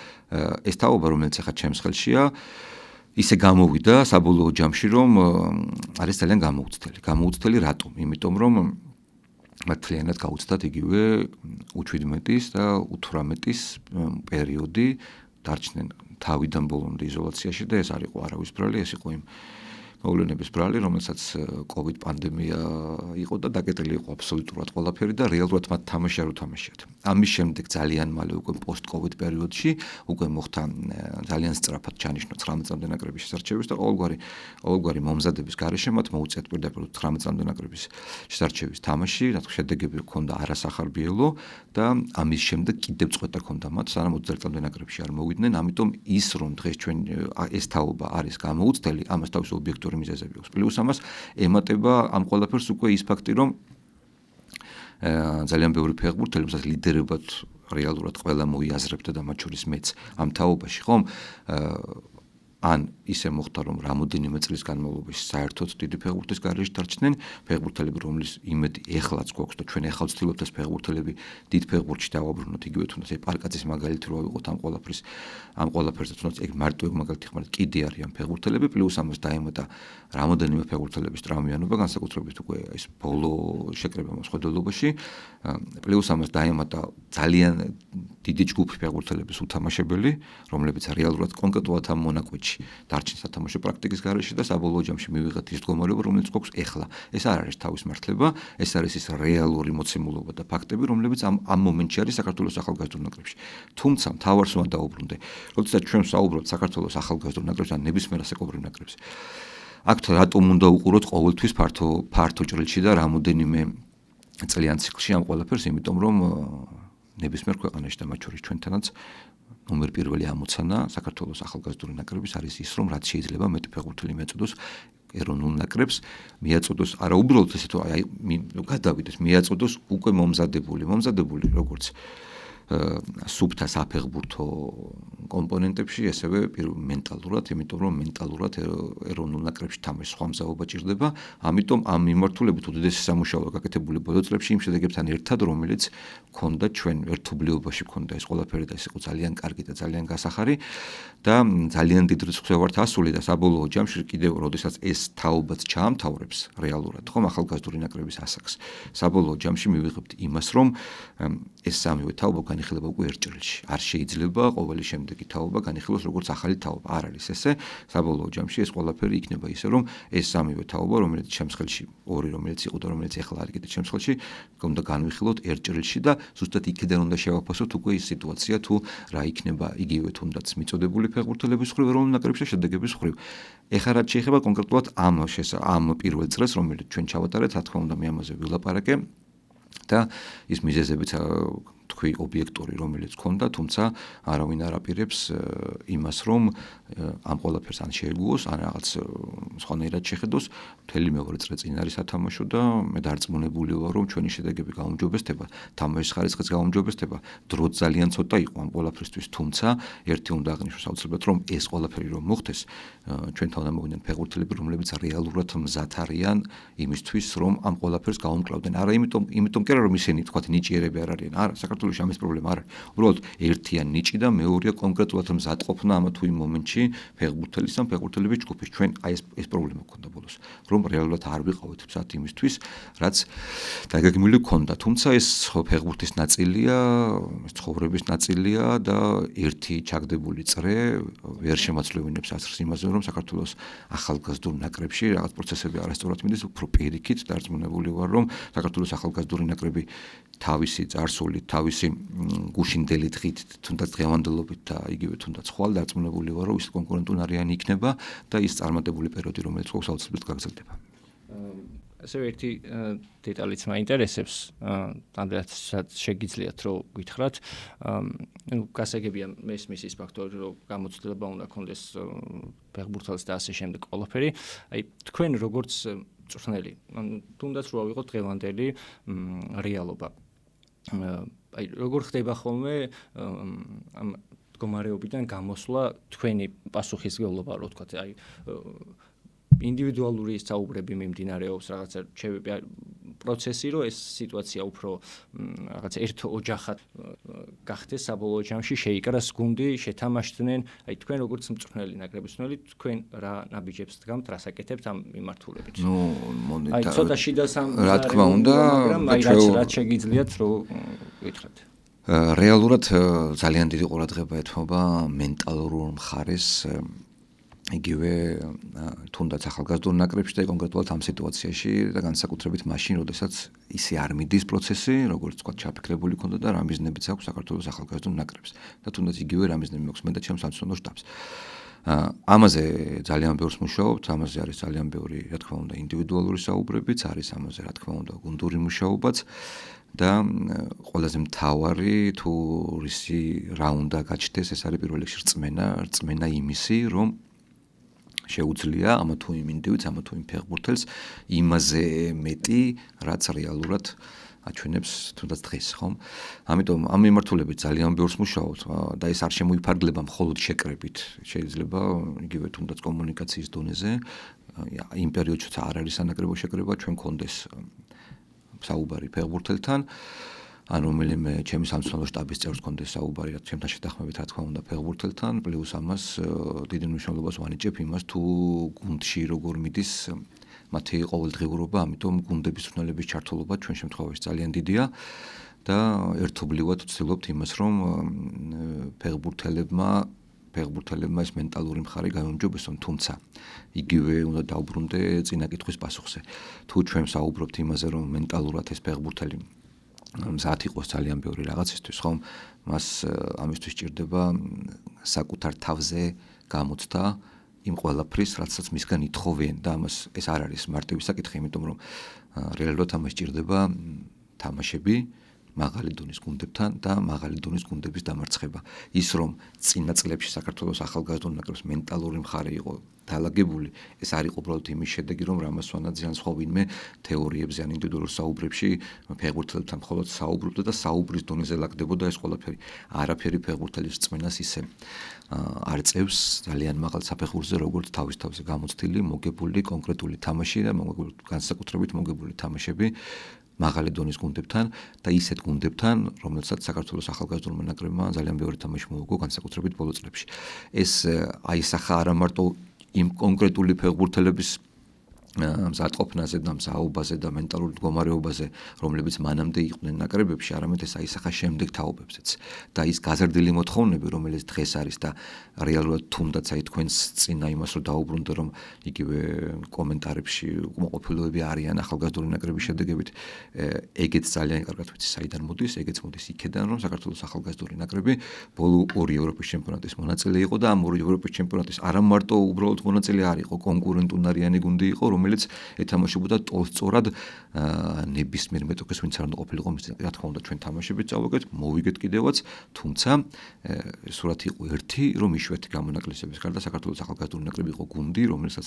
ეს თაობა, რომელიც ახლა ჩემს ხელშია, ისე გამოვიდა საბოლოო ჯამში, რომ არის ძალიან გამოუცდელი, რატომ? იმიტომ რომ მათ მთლიანად გაუცდათ იგივე U17-ის და U18-ის პერიოდი დარჩნენ თავიდან ბოლომდე იზოლაციაში და ეს არ იყო არავის ბრალი, ეს იყო იმ მოვლენების ბრალი, რომელსაც COVID პანდემია იყო და დაკეტილი იყო აბსოლუტურად ყველაფერი და რეალურად მათ თამაში არ უთამაშიათ. ამის შემდეგ ძალიან მალე უკვე post-COVID პერიოდში უკვე მოხდა ძალიან სწრაფად ჩანიშნა 19 წლამდე ნაკრების შესარჩევის და ყოველგვარი მომზადების გარეშე მათ მოუწიათ პირდაპირ 19 წლამდე ნაკრების შესარჩევის თამაში, რადგან შედეგები ჰქონდა არასახარბიელო და ამის შემდეგ კიდევ წყვეტა ჰქონდა მათ, სანამ 20 წლამდე ნაკრებში არ მოვიდნენ, ამიტომ ის რომ დღეს ჩვენ ეს თაობა არის გამოუცდელი, ამას თავის ობიექტური მიზეზები აქვს. პლუს ამას ემატება ამ ყველაფერს უკვე ის ფაქტი, რომ ძალიან ბევრი ფეხბურთელი, რომელსაც ლიდერებად რეალურად ყველა მოიაზრებდა და მათ შორის მეც ამ თაობაში, ხომ? ან ისე მოხდა, რომ რამოდენიმე წლის განმავლობაში საერთოდ დიდი ფეხბურთის გარეშე დარჩნენ, ფეხბურთელები, რომლის იმედი ეხლაც გვაქვს და ჩვენ ეხლა ვცდილობთ ეს ფეხბურთელები დიდ ფეხბურთში დავაბრუნოთ, იგივე თუნდაც პარკაძის მაგალითი რო ავიღოთ ამ ყველაფერზე, თუნდაც ეგ მარტო ეგ მაგალითი ხმართ კიდე არიან ფეხბურთელები, პლუს ამას დაემატა რამოდენიმე ფეხბურთელების ტრავმიანობა, განსაკუთრებით უკვე ეს ბოლო შეკრება მოსხვედელობაში, პლუს ამას დაემატა ძალიან დიდი ჯგუფი ფეხბურთელების უთამაშებელი, რომლებიც რეალურად კონკრეტულად ამ მონაკვეთში დარჩენ სათამაშო პრაქტიკის გარეშე და საბოლოო ჯამში მივიღეთ ის მდგომარეობა, რომელიც გვაქვს ეხლა. ეს არ არის თავის მართლება, ეს არის ის რეალური მოცემულობა და ფაქტები, რომლებიც ამ მომენტში არის საქართველოს ახალგაზრდულ ნაკრებში. თუმცა მთავარს უნდა დაუბრუნდე, როდესაც ჩვენ ვსაუბრობთ საქართველოს ახალგაზრდულ ნაკრებს ან ნებისმიერ ასაკობრივ ნაკრებს. აქ რატომ უნდა უყუროთ ყოველთვის ფართო ჭრილში და რამოდენიმე წლიან ციკლში ამ ყველაფერს, იმიტომ რომ ნებისმიერ ქვეყანაში და მათ შორის ჩვენთანაც ნომერ პირველი ამოცანა საქართველოს ახალგაზრდული ნაკრების არის ის, რომ რაც შეიძლება მეტი ფეხბურთელი მიაწოდოს ეროვნულ ნაკრებს, მიაწოდოს არა უბრალოდ ესე თუ აი გადავიდეს, მიაწოდოს უკვე მომზადებული როგორც სუბთა საფეხბურთო კომპონენტებში, ესევე მენტალურად, იმიტომ რომ მენტალურად ეროვნულ ნაკრებში თამაშის სხვა მზაობა ჭირდება, ამიტომ ამ მიმართულებით უდიდესი სამუშაოა გაკეთებული ბოლო წლებში იმ შედეგებთან ერთად, რომელიც ქონდა ჩვენ ერთობლიობაში ქონდა ეს ყველაფერი და ეს იყო ძალიან კარგი და ძალიან გასახარი და ძალიან დიდ რიცხვს ვართ ასული და საბოლოო ჯამში კიდევ როდესაც ეს თაობაც ჩაამთავრებს რეალურად, ხომ ახალგაზრდული ნაკრების ასაკს. საბოლოო ჯამში მივიღებთ იმას, რომ ეს სამივე თაობა განიხილება უკვე ერთ ჭრილში. არ შეიძლება ყოველი შემდეგი თაობა განიხილოს როგორც ახალი თაობა. არ არის ესე. საბოლოო ჯამში ეს ყველაფერი იქნება ისე, რომ ეს სამივე თაობა, რომელიც ჩემს ხელში ორი, რომელიც იყო და რომელიც ახლა არის კიდე ჩემს ხელში, უნდა განვიხილოთ ერთ ჭრილში და ზუსტად იქიდან უნდა შევაფასოთ უკვე ის სიტუაცია, თუ რა იქნება იგივე თუნდაც მიწოდებული ფეხბურთელების მხრივ ეროვნულ ნაკრებში და შედეგების მხრივ. ეხლა რაც შეეხება კონკრეტულად ამ პირველ წრეს, რომელიც ჩვენ ჩავატარეთ, რა თქმა უნდა, მე ამაზე ვილაპარაკე და ის მიზეზებიც თქვი ობიექტური, რომელიც ქონდა, თუმცა არავინ არ აპირებს იმას, რომ ამ ყველაფერს ან შეეგუოს, ან რაღაც სხვანაირად შეხედოს, მთელი მეორე წრე წინ არის სათამაშო და მე დარწმუნებული ვარ, რომ ჩვენი შედეგები გაუმჯობესდება, თამაშის ხარისხიც გაუმჯობესდება, დრო ძალიან ცოტა იყო ამ ყველაფრისთვის, თუმცა ერთი უნდა აღნიშნოს აუცილებლად, რომ ეს ყველაფერი რომ მოხდეს, ჩვენთან უნდა მოვიდნენ ფეხბურთელები, რომლებიც რეალურად მზად არიან იმისთვის, რომ ამ ყველაფერს გაუმკლავდნენ. არა იმიტომ კი არა, რომ ისინი თქვათ ნიჭიერები არ არიან, არა, საქართველოში ამის პრობლემა არ არის. უბრალოდ ერთია ნიჭი და მეორეა კონკრეტულად მზადყოფნა ამა თუ იმ მომენტში ფეხბურთელის ან ფეხბურთელების ჯგუფის. ჩვენ აი ეს პრობლემა გქონდა ბოლოს, რომ რეალურად არ ვიყავით მზად იმისთვის, რაც დაგეგმილი გქონდა. თუმცა ეს ფეხბურთის ნაწილია, ცხოვრების ნაწილია და ერთი ჩაგდებული წრე ვერ შემოძლევინებს ასრს იმაზე, რომ საქართველოს ახალგაზრდულ ნაკრებში რაღაც პროცესები არასწორად მიდის, უფრო პირიქით დარწმუნებული ვარ, რომ საქართველოს ახალგაზრდული ნაკრები თავისი წარსულით, თავისი გუშინდელი დღით, თუნდაც დღევანდელობით და იგივე თუნდაც ხვალ დარწმუნებული ვარ, რომ ის კონკურენტუნარიანი იქნება და ის წარმატებული პერიოდი, რომელიც გვაქვს აუცილებლად გაგრძელდება. ასევე ერთი დეტალიც მაინტერესებს, ანდრეაც შეგიძლიათ რომ გითხრათ, გასაგებია მესმის ის ფაქტორი, რომ გამოცდილება უნდა ქონდეს ფეხბურთელს და ასე შემდეგ ყველაფერი. აი თქვენ როგორც მწვრთნელი, თუნდაც რო ავიღოთ დღევანდელი რეალობა. აი როგორ ხდება ხოლმე ამ მდგომარეობიდან გამოსვლა თქვენი პასუხისმგებლობა, რო ვთქვათ, აი ინდივიდუალური საუბრები მიმდინარეობს, რაღაცა რჩევები, პროცესი, რომ ეს სიტუაცია უფრო რაღაც ერთ ოჯახად გახდეს საბოლოო ჯამში, შეიკრას გუნდი, შეთამაშდნენ, აი თქვენ როგორც მწვრთნელი, ნაკრების მწვრთნელი, თქვენ რა ნაბიჯებს დგამთ, რას აკეთებთ ამ მიმართულებით? აი ცოტა შიდა რა თქმა უნდა, მაგრამ აი რაც შეგიძლიათ რომ გითხრათ. რეალურად ძალიან დიდი ყურადღება ეთმობა მენტალურ მხარეს იგივე თუნდაც ახალგაზრდულ ნაკრებში და კონკრეტულად ამ სიტუაციაში და განსაკუთრებით მაშინ, როდესაც ისე არ მიდის პროცესი, როგორც თქვა, ჩაფიქრებული ქონდა და რა მიზნებიც აქვს საქართველოს ახალგაზრდულ ნაკრებს და თუნდაც იგივე რა მიზნები მაქვს მე და ჩემს სამწვრთნელო შტაბს. ამაზე ძალიან ბევრს მუშაობთ, ამაზე არის ძალიან ბევრი, რა თქმა უნდა, ინდივიდუალური საუბრებიც, არის ამაზე, რა თქმა უნდა, გუნდური მუშაობაც და ყველაზე მთავარი თუ რისი რა უნდა გაჩნდეს, ეს არის პირველ რიგში რწმენა იმისი, რომ შეუძლია ამა თუ იმ ინდივიდს, ამა თუ იმ ფეხბურთელს იმაზე მეტი, რაც რეალურად აჩვენებს თუნდაც დღეს, ხომ? ამიტომ ამ მიმართულებით ძალიან ბევრს მუშაობთ და ეს არ შემოიფარგლება მხოლოდ შეკრებით. შეიძლება იგივე თუნდაც კომუნიკაციის დონეზე იმ პერიოდშიც არ არის სანაკრებო შეკრება, ჩვენ გქონდეს საუბარი ფეხბურთელთან, ან რომელიმე ჩემი სამწვრთნელო შტაბის წევრს გქონდეს საუბარი ჩემთან შეთანხმებით, რა თქმა უნდა, ფეხბურთელთან, პლუს ამას დიდი მნიშვნელობას ვანიჭებ იმას, თუ გუნდში როგორ მიდის მათი ყოველდღიურობა, ამიტომ გუნდების მწვრთნელების ჩართულობა ჩვენ შემთხვევაში ძალიან დიდია და ერთობლივად ვცდილობთ იმას, რომ ფეხბურთელებმა ეს მენტალური მხარე გაუმჯობესონ, თუმცა იგივე უნდა დაუბრუნდე წინა კითხვის პასუხზე. თუ ჩვენ საუბრობთ იმაზე, რომ მენტალურად ეს ფეხბურთელი მზად იყოს ძალიან ბევრი რაღაცისთვის, ხომ? მას ამისთვის სჭირდება საკუთარ თავზე გამოცდა იმ ყველაფრის, რაცაც მისგან ითხოვენ და ამას ეს არ არის მარტივი საკითხი, იმიტომ რომ რეალურად ამას სჭირდება თამაშები მაღალი დონის გუნდებთან და მაღალი დონის გუნდების დამარცხება. ის რომ წინა წლებში საქართველოს ახალგაზრდულ ნაკრებს მენტალური მხარე იყო დალაგებული, ეს არ იყო უბრალოდ იმის შედეგი, რომ რამასვანა ძალიან სხვა ვინმე თეორიებზე ან ინდივიდუალურ საუბრებში ფეხბურთელებთან მხოლოდ საუბრობდა და საუბრის დონეზე ლაგდებოდა ეს ყველაფერი. არაფერი ფეხბურთელის რწმენას ისე არ წევს ძალიან მაღალ საფეხურზე, როგორც თავის თავზე გამოცდილი, მოგებული კონკრეტული თამაში და განსაკუთრებით მოგებული თამაშები მაღალი დონის გუნდებთან და ისეთ გუნდებთან, რომელსაც საქართველოს ახალგაზრდულმა ნაკრებმა ძალიან ბევრი თამაში მოუგო, განსაკუთრებით ბოლო წლებში. ეს აისახა არა მარტო იმ კონკრეტული ფეხბურთელების მზადყოფნაზე და მზაობაზე და მენტალურ მდგომარეობაზე, რომლებიც მანამდე იყვნენ ნაკრებებში, არამედ ეს აისახა შემდეგ თაობებზეც. და ის გაზრდილი მოთხოვნები, რომელიც დღეს არის და რეალურად თუნდაც აი თქვენს წინა იმას რომ დაუბრუნდე, რომ იგივე კომენტარებში უკმაყოფილოები არიან ახალგაზრდული ნაკრების შედეგებით, ეგეც ძალიან კარგად ვიცი, საიდან მოდის, ეგეც მოდის იქედან, რომ საქართველოს ახალგაზრდული ნაკრები ბოლო ორი ევროპის ჩემპიონატის მონაწილე იყო და ამ ორი ევროპის ჩემპიონატის არა მარტო უბრალოდ მონაწილე არ იყო, კონკურენტუნარიანი გუნდი იყო, რომელიც ეთამაშებოდა ტოლსტორად ნებისმიერ მეტოქეს, ვინც არ უნდა ყოფილიყო, რა თქმა უნდა, ჩვენ თამაშებით წავაგეთ, მოვიგეთ კიდევაც, თუმცა სურათი იყო ერთი, რომ იშვიათი გამონაკლისების გარდა საქართველოს ახალგაზრდული ნაკრები იყო გუნდი, რომელსაც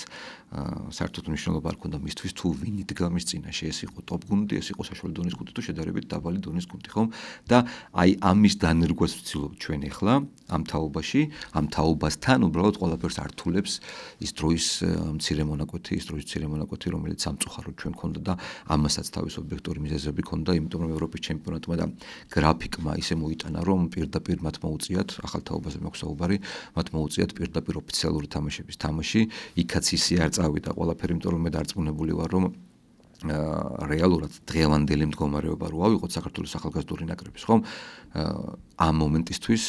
საერთოდ მნიშვნელობა არ ჰქონდა მისთვის, თუ ვინ იდგა მის წინაშე, ეს იყო ტოპ გუნდი, ეს იყო საშუალო დონის გუნდი, თუ შედარებით დაბალი დონის გუნდი, ხომ? და აი ამის დანერგვას ვცდილობთ ჩვენ ახლა ამ თაობაში, ამ თაობასთან უბრალოდ ყველაფერს ართულებს ის დროის მცირე მონაკვეთი, რომელიც სამწუხაროდ ჩვენ ქონდა და ამასაც თავისუფლად ვექტორი მიზეზები ქონდა, იმიტომ რომ ევროპის ჩემპიონატმა და გრაფიკმა ისე მოიტანა, რომ პირდაპირ მათ მოუწიათ, ახალ თაობაზე მაქვს საუბარი, მათ მოუწიათ პირდაპირ ოფიციალური თამაშების თამაში, იქაც ისე არ წავიდა ყველაფერი, იმიტომ რომ მე დარწმუნებული ვარ, რომ რეალურად დღევანდელი მდგომარეობა რო ავიღოთ საქართველოს ახალგაზრდული ნაკრების, ხომ? ამ მომენტისთვის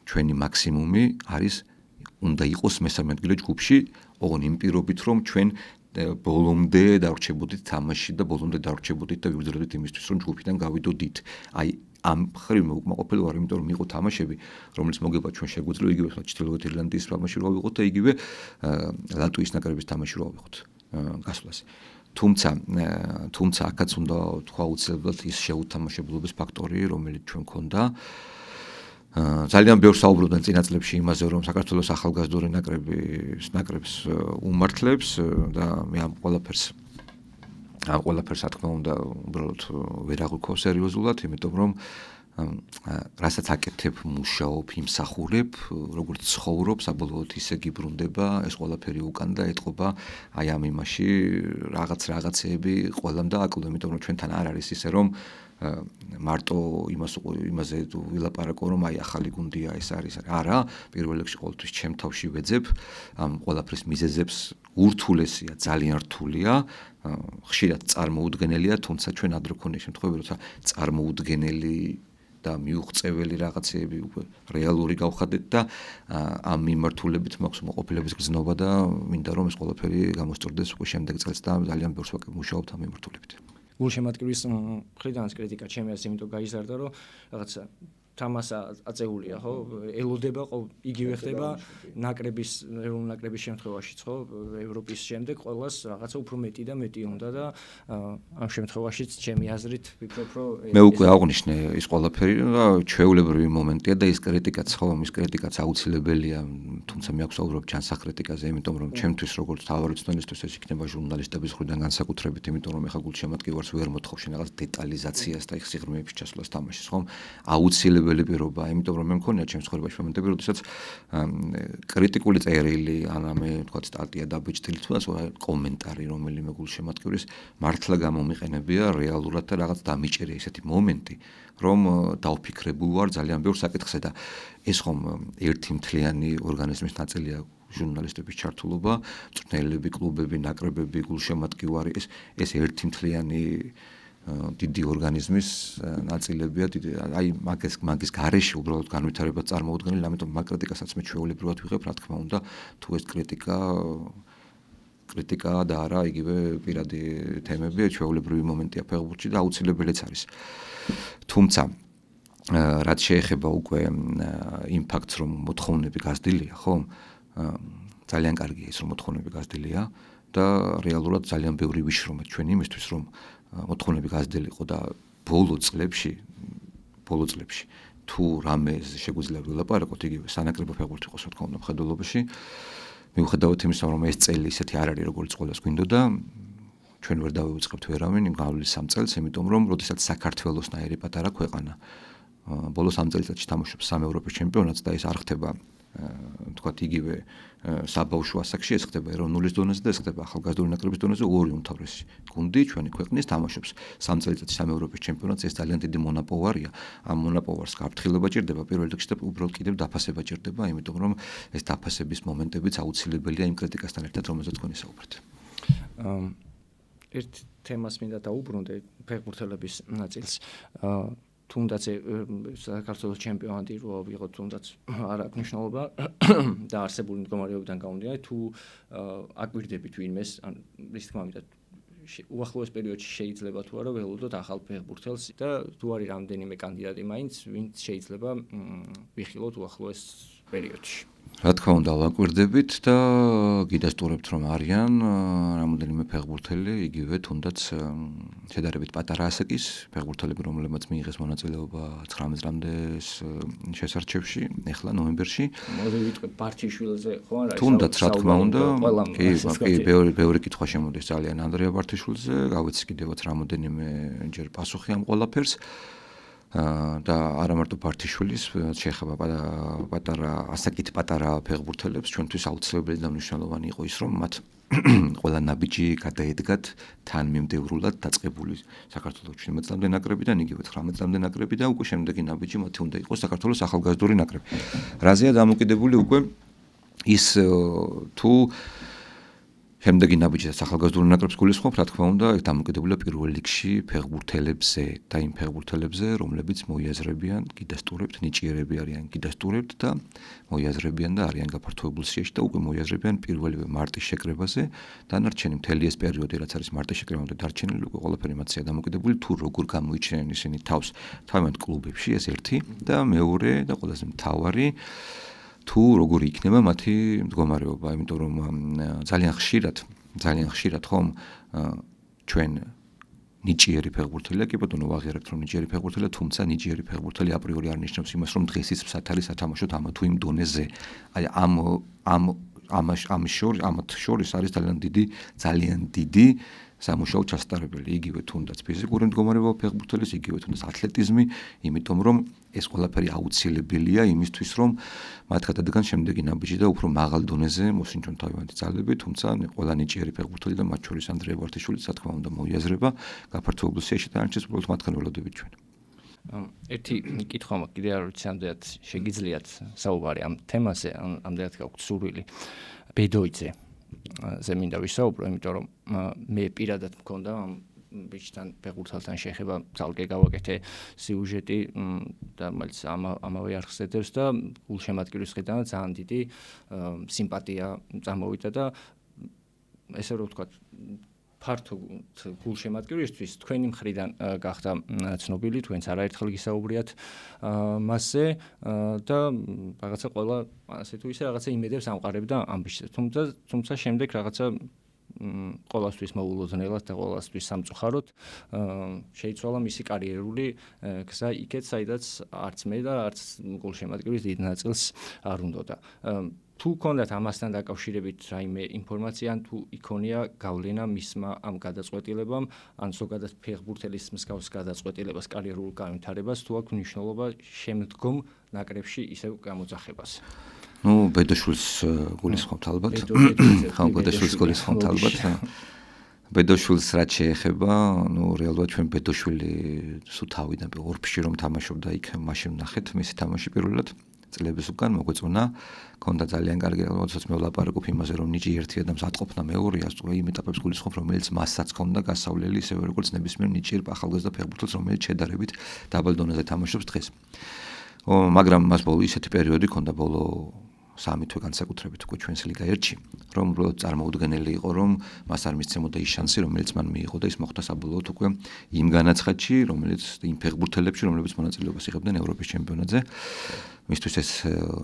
ჩვენი მაქსიმუმი არის უნდა იყოს მესამე ადგილი ჯგუფში, ოღონდ იმ პირობით, რომ ჩვენ ბოლომდე დავრჩებოდით თამაში და ბოლომდე დავრჩებოდით და ვიბრძოლდით იმისთვის, რომ ჯგუფიდან გავიდოდით. აი ამ ხრივ მოკმაყოფილი ვარ, იმიტომ რომ იყო თამაშები, რომელიც მოგება ჩვენ შეგვიძლია იგივე ჩრდილოეთ ირლანდიის თამაში რო ავიღოთ და იგივე ლატვიის ნაკრების თამაში რო ავიღოთ გასვლას. თუმცა აქაც უნდა თქვა უცებად ის შეუთამაშებლობის ფაქტორი, რომელიც ჩვენ ქონდა. ძალიან ბევრ საუბრობდნენ წინა წლებში იმაზე, რომ საქართველოს ახალგაზრდული ნაკრებს უმართლებს და მე ამ ყველაფერს რა თქმა უნდა უბრალოდ ვერ აღვიქო სერიოზულად, იმიტომ რომ რასაც აკეთებ, მუშაობ, იმსახურებ, როგორც ცხოვრობ, საბოლოოდ ისე გიბრუნდება ეს ყველაფერი უკან და ეტყობა აი ამ იმაში რაღაცეები ყველამ დააკლო, იმიტომ რომ ჩვენთან არ არის ისე რომ მარტო იმაზე ვილაპარაკო, რომ აი ახალი გუნდია ეს არის. არა, პირველ რიგში ყოველთვის ჩემ თავში ვეძებ ამ ყველაფრის მიზეზებს, ურთულესია, ძალიან რთულია, ხშირად წარმოუდგენელია, თუმცა ჩვენ ადრე ქონია შემთხვევები, როცა წარმოუდგენელი და მიუღწეველი რაღაცეები უკვე რეალური გავხადეთ და ამ მიმართულებით მაქვს მოყოფილების გრძნობა და მინდა რომ ეს ყველაფერი გამოსწორდეს უკვე შემდეგ წელს და ძალიან ბევრს ვმუშაობთ ამ მიმართულებით. გულშემატკივრის მხრიდანაც კრიტიკა ჩემი აზრით იმიტომ გაიზარდა, რომ რაღაცა თამასა აწეულია, ხო? ელოდება იგივე ხდება ნაკრების ეროვნული ნაკრების შემთხვევაშიც, ხო? ევროპის შემდეგ ყველას რაღაცა უფრო მეტი და მეტი უნდა და ამ შემთხვევაშიც ჩემი აზრით ვფიქრობ, რომ მე უკვე აღვნიშნე ის ყველაფერი და ჩვეულებრივი მომენტია და ის კრიტიკაც, ხო, ის კრიტიკაც აუცილებელია, თუმცა მე აქვს უბრალოდ ჩანს საკრიტიკაზე, იმიტომ რომ ჩემთვის როგორც თავარი ცნებისთვის ეს იქნება ჟურნალისტების მხრიდან განსაკუთრებით, იმიტომ რომ ეხა გულშემატკივარს ვერ მოთხოვ შენ რაღაც დეტალიზაციას და ეხ სიღრმეებში ჩასვლას თამაშის, ხო? აუცილებელი პირობაა, იმიტომ რომ მე მქონია ჩემს ცხოვრებაში მომენტები, როდესაც კრიტიკული წერილი, მე თქვა სტატია დაბეჭდილი თუ კომენტარი, რომელიმე გულშემატკივრის მართლა გამომიყენებია რეალურად და რაღაც დამიჭერია ესეთი მომენტი, რომ დავფიქრებულ ვარ ძალიან ბევრ საკითხზე და ეს ხომ ერთი მთლიანი ორგანიზმის ნაწილია ჟურნალისტების ჩართულობა, მწვრთნელები, კლუბები, ნაკრებები, გულშემატკივარი, ეს ერთი მთლიანი დიდი ორგანიზმის ნაწილებია, აი მაგის გარეშე უბრალოდ განვითარება წარმოუდგენელი, ამიტომ მაგ კრიტიკასაც მე ჩვეულებრივად ვიღებ, რა თქმა უნდა, თუ ეს კრიტიკა და არა იგივე პირადი თემებია, ჩვეულებრივი მომენტია ფეხბურთში და აუცილებელიც არის. თუმცა რაც შეეხება უკვე იმ ფაქტს, რომ მოთხოვნები გაზრდილია, ხო? ძალიან კარგია ის, რომ მოთხოვნები გაზრდილია და რეალურად ძალიან ბევრი ვიშრომეთ ჩვენ იმისთვის, რომ მოთხოვნები გაზრდილიყო და ბოლო წლებში თუ რამე შეგვიძლია ვილაპარაკოთ, იგივე სანაკრებო ფეხბურთი იყოს, რა თქმა უნდა, მხედველობაში, მიუხედავად იმისა, რომ ეს წელი ისეთი არ არის, როგორც ყველას გვინდოდა, ჩვენ ვერ დავივიწყებთ ვერავინ იმ გავლის 3 წელს, იმიტომ რომ როდესაც საქართველოსნაირი პატარა ქვეყანა ბოლოს 3 წელიწადში თამაშობს 3 ევროპის ჩემპიონატს და ეს არ ხდება თქვათ იგივე საბავშვო ასაკში, ეს ხდება ეროვნულის დონეზე და ეს ხდება ახალგაზრდული ნაკრების დონეზე, ორი უმთავრესი გუნდი ჩვენი ქვეყნის თამაშობს 3 წელიწადში 3 ევროპის ჩემპიონატს, ეს ძალიან დიდი მონაპოვარია. ამ მონაპოვარს გაფრთხილება ჭირდება პირველ რიგში და უბრალოდ კიდევ დაფასება ჭირდება, იმიტომ რომ ეს დაფასების მომენტებიც აუცილებელია იმ კრიტიკასთან ერთად, რომელზეც თქვენ ისაუბრეთ. ერთ თემას მინდა დაუბრუნდე ფეხბურთელების ნაწილს. თუნდაც საქართველოს ჩემპიონატი რო ვიღოთ, თუნდაც არ აქვს მნიშვნელობა და არსებული მდგომარეობიდან გამომდინარე, თუ აკვირდებით ვინმეს, ან ის თქმა უნდა უახლოეს პერიოდში შეიძლება თუ არა ველოდოთ ახალ ფეხბურთელს და თუ არის რამდენიმე კანდიდატი მაინც, ვინც შეიძლება ვიხილოთ უახლოეს პერიოდში. რა თქმა უნდა, ვაკვირდებით და გიდასტურებთ, რომ არიან რამოდენიმე ფეხბურთელი, იგივე თუნდაც შედარებით პატარა ასაკის ფეხბურთელები, რომლებმაც მიიღეს მონაწილეობა 19 წლამდე შესარჩევში, ეხლა ნოემბერში. მოდი ვიტყვი ბართიშვილზე, ხო არა? თუნდაც რა თქმა უნდა, კი, ბევრი კითხვა შემოდის ძალიან ანდრია ბართიშვილზე, გავეცი კიდევაც რამოდენიმე ჯერ პასუხი ამ ყველაფერს. და არა მარტო ბართიშვილის შეეხება პატარა ასაკით პატარა ფეხბურთელებს, ჩვენთვის აუცილებელი და მნიშვნელოვანი იყო ის, რომ მათ ყველა ნაბიჯი გადაედგათ თანმიმდევრულად დაწყებული საქართველოს 17 წლამდე ნაკრებიდან, იგივე 19 წლამდე ნაკრები და უკვე შემდეგი ნაბიჯი მათი უნდა იყოს საქართველოს ახალგაზრდული ნაკრები. რაზეა დამოკიდებული უკვე ის თუ შემდეგი ნაბიჯი ახალგაზრდული ნაკრებს გულისხმობ, რა თქმა უნდა, ეს დამოკიდებულია პირველ რიგში ფეხბურთელებზე და იმ ფეხბურთელებზე, რომლებიც მოიაზრებიან, გიდასტურებთ, ნიჭიერები არიან, გიდასტურებთ და მოიაზრებიან და არიან გაფართოებულ სიაში და უკვე მოიაზრებიან პირველივე მარტის შეკრებაზე. დანარჩენი მთელი ეს პერიოდი, რაც არის მარტის შეკრებამდე დარჩენილი, უკვე ყველაფერი მათზეა დამოკიდებული, თუ როგორ გამოიჩენენ ისინი თავს თავიანთ კლუბებში, ეს ერთი და მეორე და ყველაზე მთავარი თუ როგორი იქნება მათი მდგომარეობა, იმიტომ რომ ძალიან ხშირად ხომ ჩვენ ნიჭიერი ფეხბურთელია, კი ბატონო ვაღიარებთ რომ ნიჭიერი ფეხბურთელია, თუმცა ნიჭიერი ფეხბურთელი აპრიორი არ ნიშნავს იმას, რომ დღეს ის მსად არის სათამაშოდ ამა თუ იმ დონეზე. აი ამათ შორის არის ძალიან დიდი სამუშაო ჩასტარებელი, იგივე თუნდაც ფიზიკური მდგომარეობა ფეხბურთელის, იგივე თუნდაც ათლეტიზმი, იმიტომ რომ ეს ყველაფერი აუცილებელია იმისთვის, რომ მათ გადადგან შემდეგი ნაბიჯი და უფრო მაღალ დონეზე მოსინჯონ თავიანთი ძალები, თუმცა ყველა ნიჭიერი ფეხბურთელი და მათ შორის ანდრია ბართიშვილიც, რა თქმა უნდა, მოიაზრება გაფართოებულ სიაში და არჩევს უბრალოდ მათგან ველოდებით ჩვენ. ერთი კითხვა მაქვს, კიდე არ ვიცი, ამდენად შეგიძლიათ საუბარი ამ თემაზე, ამდენად გაქვთ სურვილი. ბედოიძე ზე მინდა ვისაუბრო, იმიტომ რომ მე პირადად მქონდა ამ ბიჭთან ფეხბურთელთან შეხება, ძალკე გავაკეთე სიუჟეტი და რომელიც ამავე არხს ედევს და გულშემატკივრის მხრიდან ძალიან დიდი სიმპათია წამოვიდა და ესე რომ ვთქვათ, ფართო გულშემატკივრისთვის თქვენი მხრიდან გახდა ცნობილი, თქვენც არაერთხელ გისაუბრიათ მასზე და რაღაცა ყველა ასე თუ ისე რაღაცა იმედებს ამყარებდა ამბიშზე. თუმცა შემდეგ რაღაცა ყველასთვის მოულოდნელად და ყველასთვის სამწუხაროდ შეიცვალა მისი კარიერული გზა იქეთ, საიდაც არც მე და არც გულშემატკივრის დიდ ნაწილს არ უნდოდა. თუ გქონდათ ამასთან დაკავშირებით რაიმე ინფორმაცია, ან თუ იქონია გავლენა მისმა ამ გადაწყვეტილებამ, ან ზოგადად ფეხბურთელის მსგავს გადაწყვეტილებას, კარიერულ განვითარებას, თუ აქვს მნიშვნელობა შემდგომ ნაკრებში ისევ გამოძახებას. ნუ ბედოშვილს გულისხმობთ ალბათ. ხო, ბედოშვილს გულისხმობთ ალბათ. ბედოშვილს რაც შეეხება, ნუ რეალურად ჩვენ ბედოშვილი სულ თავიდან ორფში რომ თამაშობდა იქ, მაშინ ნახეთ მისი თამაში პირველად. წლების უკან მოგვეწონა, ქონდა ძალიან კარგი, როდესაც მე ვლაპარაკობ იმაზე, რომ ნიჭი ერთი ადამიანს ატყობნა მეორეას, იმ ეტაპებს გულისხმობ, რომელიც მასაც ქონდა გასავლელი, ისევე როგორც ნებისმიერ ნიჭიერ ახალგაზრდა ფეხბურთელს, რომელიც შედარებით დაბალ დონეზე თამაშობს დღეს. მაგრამ მას ბოლო ისეთი პერიოდი ქონდა ბოლო 3 თვე განსაკუთრებით უკვე ჩვენს ლიგა 1-ში, რომ უბრალოდ წარმოუდგენელი იყო, რომ მას არ მისცემოდა ის შანსი, რომელიც მან მიიღო და ის მოხდა საბოლოოდ უკვე იმ განაცხადში, რომელიც იმ ფეხბურთელებში, რომლებიც მონაწილეობას იღებდნენ ევროპის ჩემპიონატზე. მისთვის ეს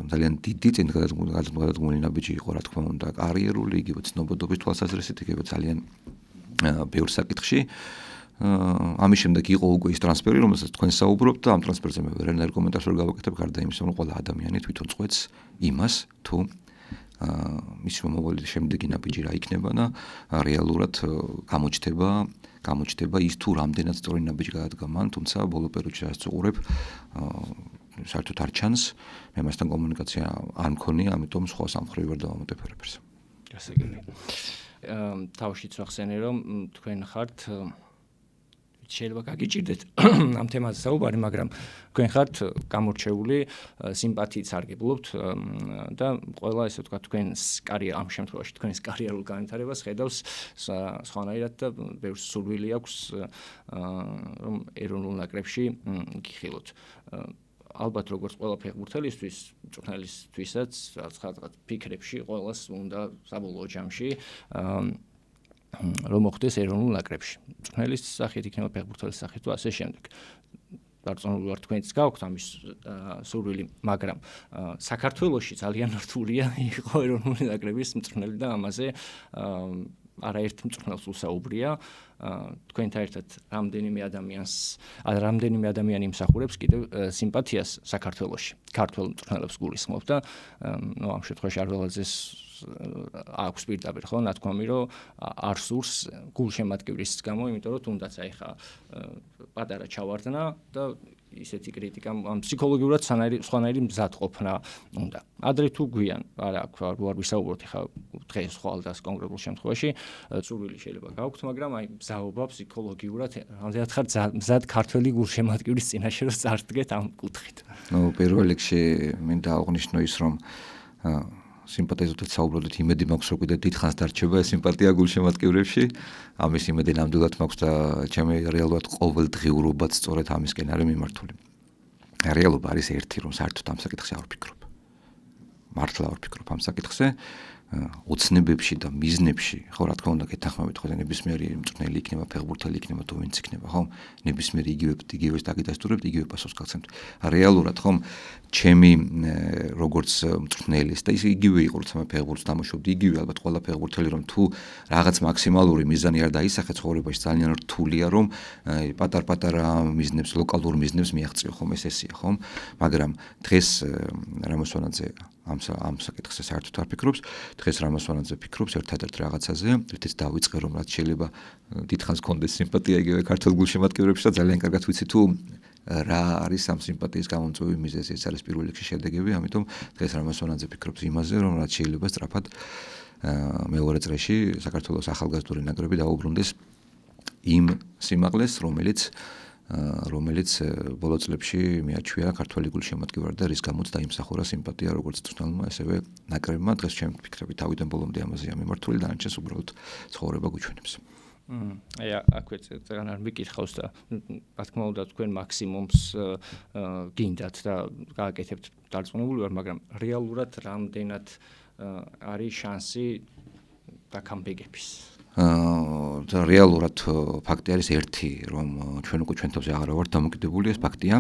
ძალიან დიდი წინგადადგმული ნაბიჯი იყო, რა თქმა უნდა, კარიერული, იგივე ცნობადობის თვალსაზრისით, იგივე ძალიან ბევრ საკითხში. ამის შემდეგ იყო უკვე ის ტრანსფერი, რომელსაც თქვენ საუბრობთ და ამ ტრანსფერზე მე ვერანაირ კომენტარს ვერ გავაკეთებ, გარდა იმისა, რომ ყველა ადამიანი თვითონ წყვეტს იმას, თუ მის მომავალი შემდეგი ნაბიჯი რა იქნება და რეალურად გამოჩნდება ის თუ რამდენად სწორი ნაბიჯი გადადგა მან, თუმცა ბოლო პერიოდში რაც ვუყურებ, საერთოდ არ ჩანს, მე მასთან კომუნიკაცია არ მქონია, ამიტომ სხვა სამხედრო ვერ დავამატებ ერებს. გასაგები. თავშიც ვახსენე, რომ თქვენ ხართ შეიძლება გაგიჭირდეთ ამ თემაზე საუბარი, მაგრამ თქვენ ხართ გამორჩეული, სიმპათიით სარგებლობთ და ყველა ესე ვთქვათ თქვენს კარიერა ამ შემთხვევაში თქვენს კარიერულ განვითარებას ხედავს სხვანაირად და ბევრ სურვილი აქვს რომ ეროვნულ ნაკრებში გიხილოთ. ალბათ როგორც ყველა ფეხბურთელისთვის, მწვრთნელისთვისაც რაღაც ფიქრებში ყველას უნდა საბოლოო ჯამში რომ მოხდეს ეროვნულ ნაკრებში. მწვრთნელის სახით იქნება ფეხბურთელის სახით თუ ასე შემდეგ. დარწმუნებული ვარ თქვენიც გაქვთ ამის სურვილი, მაგრამ საქართველოში ძალიან რთულია იყო ეროვნული ნაკრების მწვრთნელი და ამაზე არაერთ მწვრთნელს უსაუბრია. თქვენთან ერთად რამდენიმე ადამიანი იმსახურებს კიდევ სიმპათიას საქართველოში. ქართველ მწვრთნელებს გულისხმობ და ამ შემთხვევაში არველაძეს აქვს პირდაპირ ხო ნათქვამი, რომ არ სურს გულშემატკივრის გამო, იმიტომ რომ თუნდაც აი ხა პატარა ჩავარდნა და ისეთი კრიტიკა ამ ფსიქოლოგიურად სხვანაირი მზადყოფნა უნდა. ადრე თუ გვიან, არა არ ვისაუბროთ ხა დღეს ხვალდას კონკრეტულ შემთხვევაში, სურვილი შეიძლება გაქვთ, მაგრამ აი მზაობა ფსიქოლოგიურად რამდენად ხარ მზად ქართველი გულშემატკივრის წინაშე რომ წარდგეთ ამ კუთხით. ნუ პირველ რიგში მინდა აღვნიშნო ის, რომ სიმპათიზოთაც საუბრობთ, იმედი მაქვს, რომ კიდე დიდხანს დარჩება ეს სიმპათია გულშემატკივრებში. ამის იმედი ნამდვილად მაქვს და ჩემი რეალურად ყოველდღიურობაც სწორედ ამისკენ არის მიმართული. რეალობა არის ერთი, რომ საერთოდ ამ საკითხზე არ ვფიქრობ. მართლა არ ვფიქრობ ამ საკითხზე. ოცნებებში და მიზნებში, ხო, რა თქმა უნდა, გეთანხმებით, ხო, ნებისმიერი მწვრთნელი იქნება, ფეხბურთელი იქნება, თუ ვინც იქნება, ხო, ნებისმიერი იგივეს დაგიდასტურებთ, იგივე პასუხს გაგცემთ. რეალურად, ხო, ჩემი როგორც მწვრთნელის და ის იგივე იყო, როცა მე ფეხბურთს თამაშობდი, იგივე ალბათ ყველა ფეხბურთელი, რომ თუ რაღაც მაქსიმალური მიზანი არ დაისახე ცხოვრებაში, ძალიან რთულია, რომ პატარ-პატარა მიზნებს, ლოკალურ მიზნებს მიაღწიო, ხო, ესეა, ხო, მაგრამ დღეს რამოსვანაძე ამ საკითხზე საერთოდ არ ფიქრობს. დღეს რამოსვანაძე ფიქრობს ერთადერთ რაღაცაზე, ერთიც დავიწყე, რომ რაც შეიძლება დიდხანს გქონდეს სიმპათია იგივე ქართულ გულშემატკივრებში და ძალიან კარგად ვიცი თუ რა არის ამ სიმპათიის გამომწვევი მიზეზი, ეს არის პირველ რიგში შედეგები, ამიტომ დღეს რამოსვანაძე ფიქრობს იმაზე, რომ რაც შეიძლება სწრაფად მეორე წრეში საქართველოს ახალგაზრდული ნაკრები დაუბრუნდეს იმ სიმაღლეს, რომელიც ბოლო წლებში მიაჩვია ქართველი გულშემატკივრად და რის გამოც დაიმსახურა სიმპათია როგორც მწვრთნელმა, ესევე ნაკრებმა. დღეს ჩემი ფიქრები თავიდან ბოლომდე ამაზეა მიმართული, დანარჩენს უბრალოდ ცხოვრება გვიჩვენებს. აი აქვე ძალიან არ მიკითხავს და რა თქმა უნდა თქვენ მაქსიმუმს გინდათ და გააკეთებთ დარწმუნებული ვარ, მაგრამ რეალურად რამდენად არის შანსი დაკამბეგების? რეალურად ფაქტი არის ერთი, რომ ჩვენ უკვე ჩვენ თავზე აღარ ვართ დამოკიდებული, ეს ფაქტია.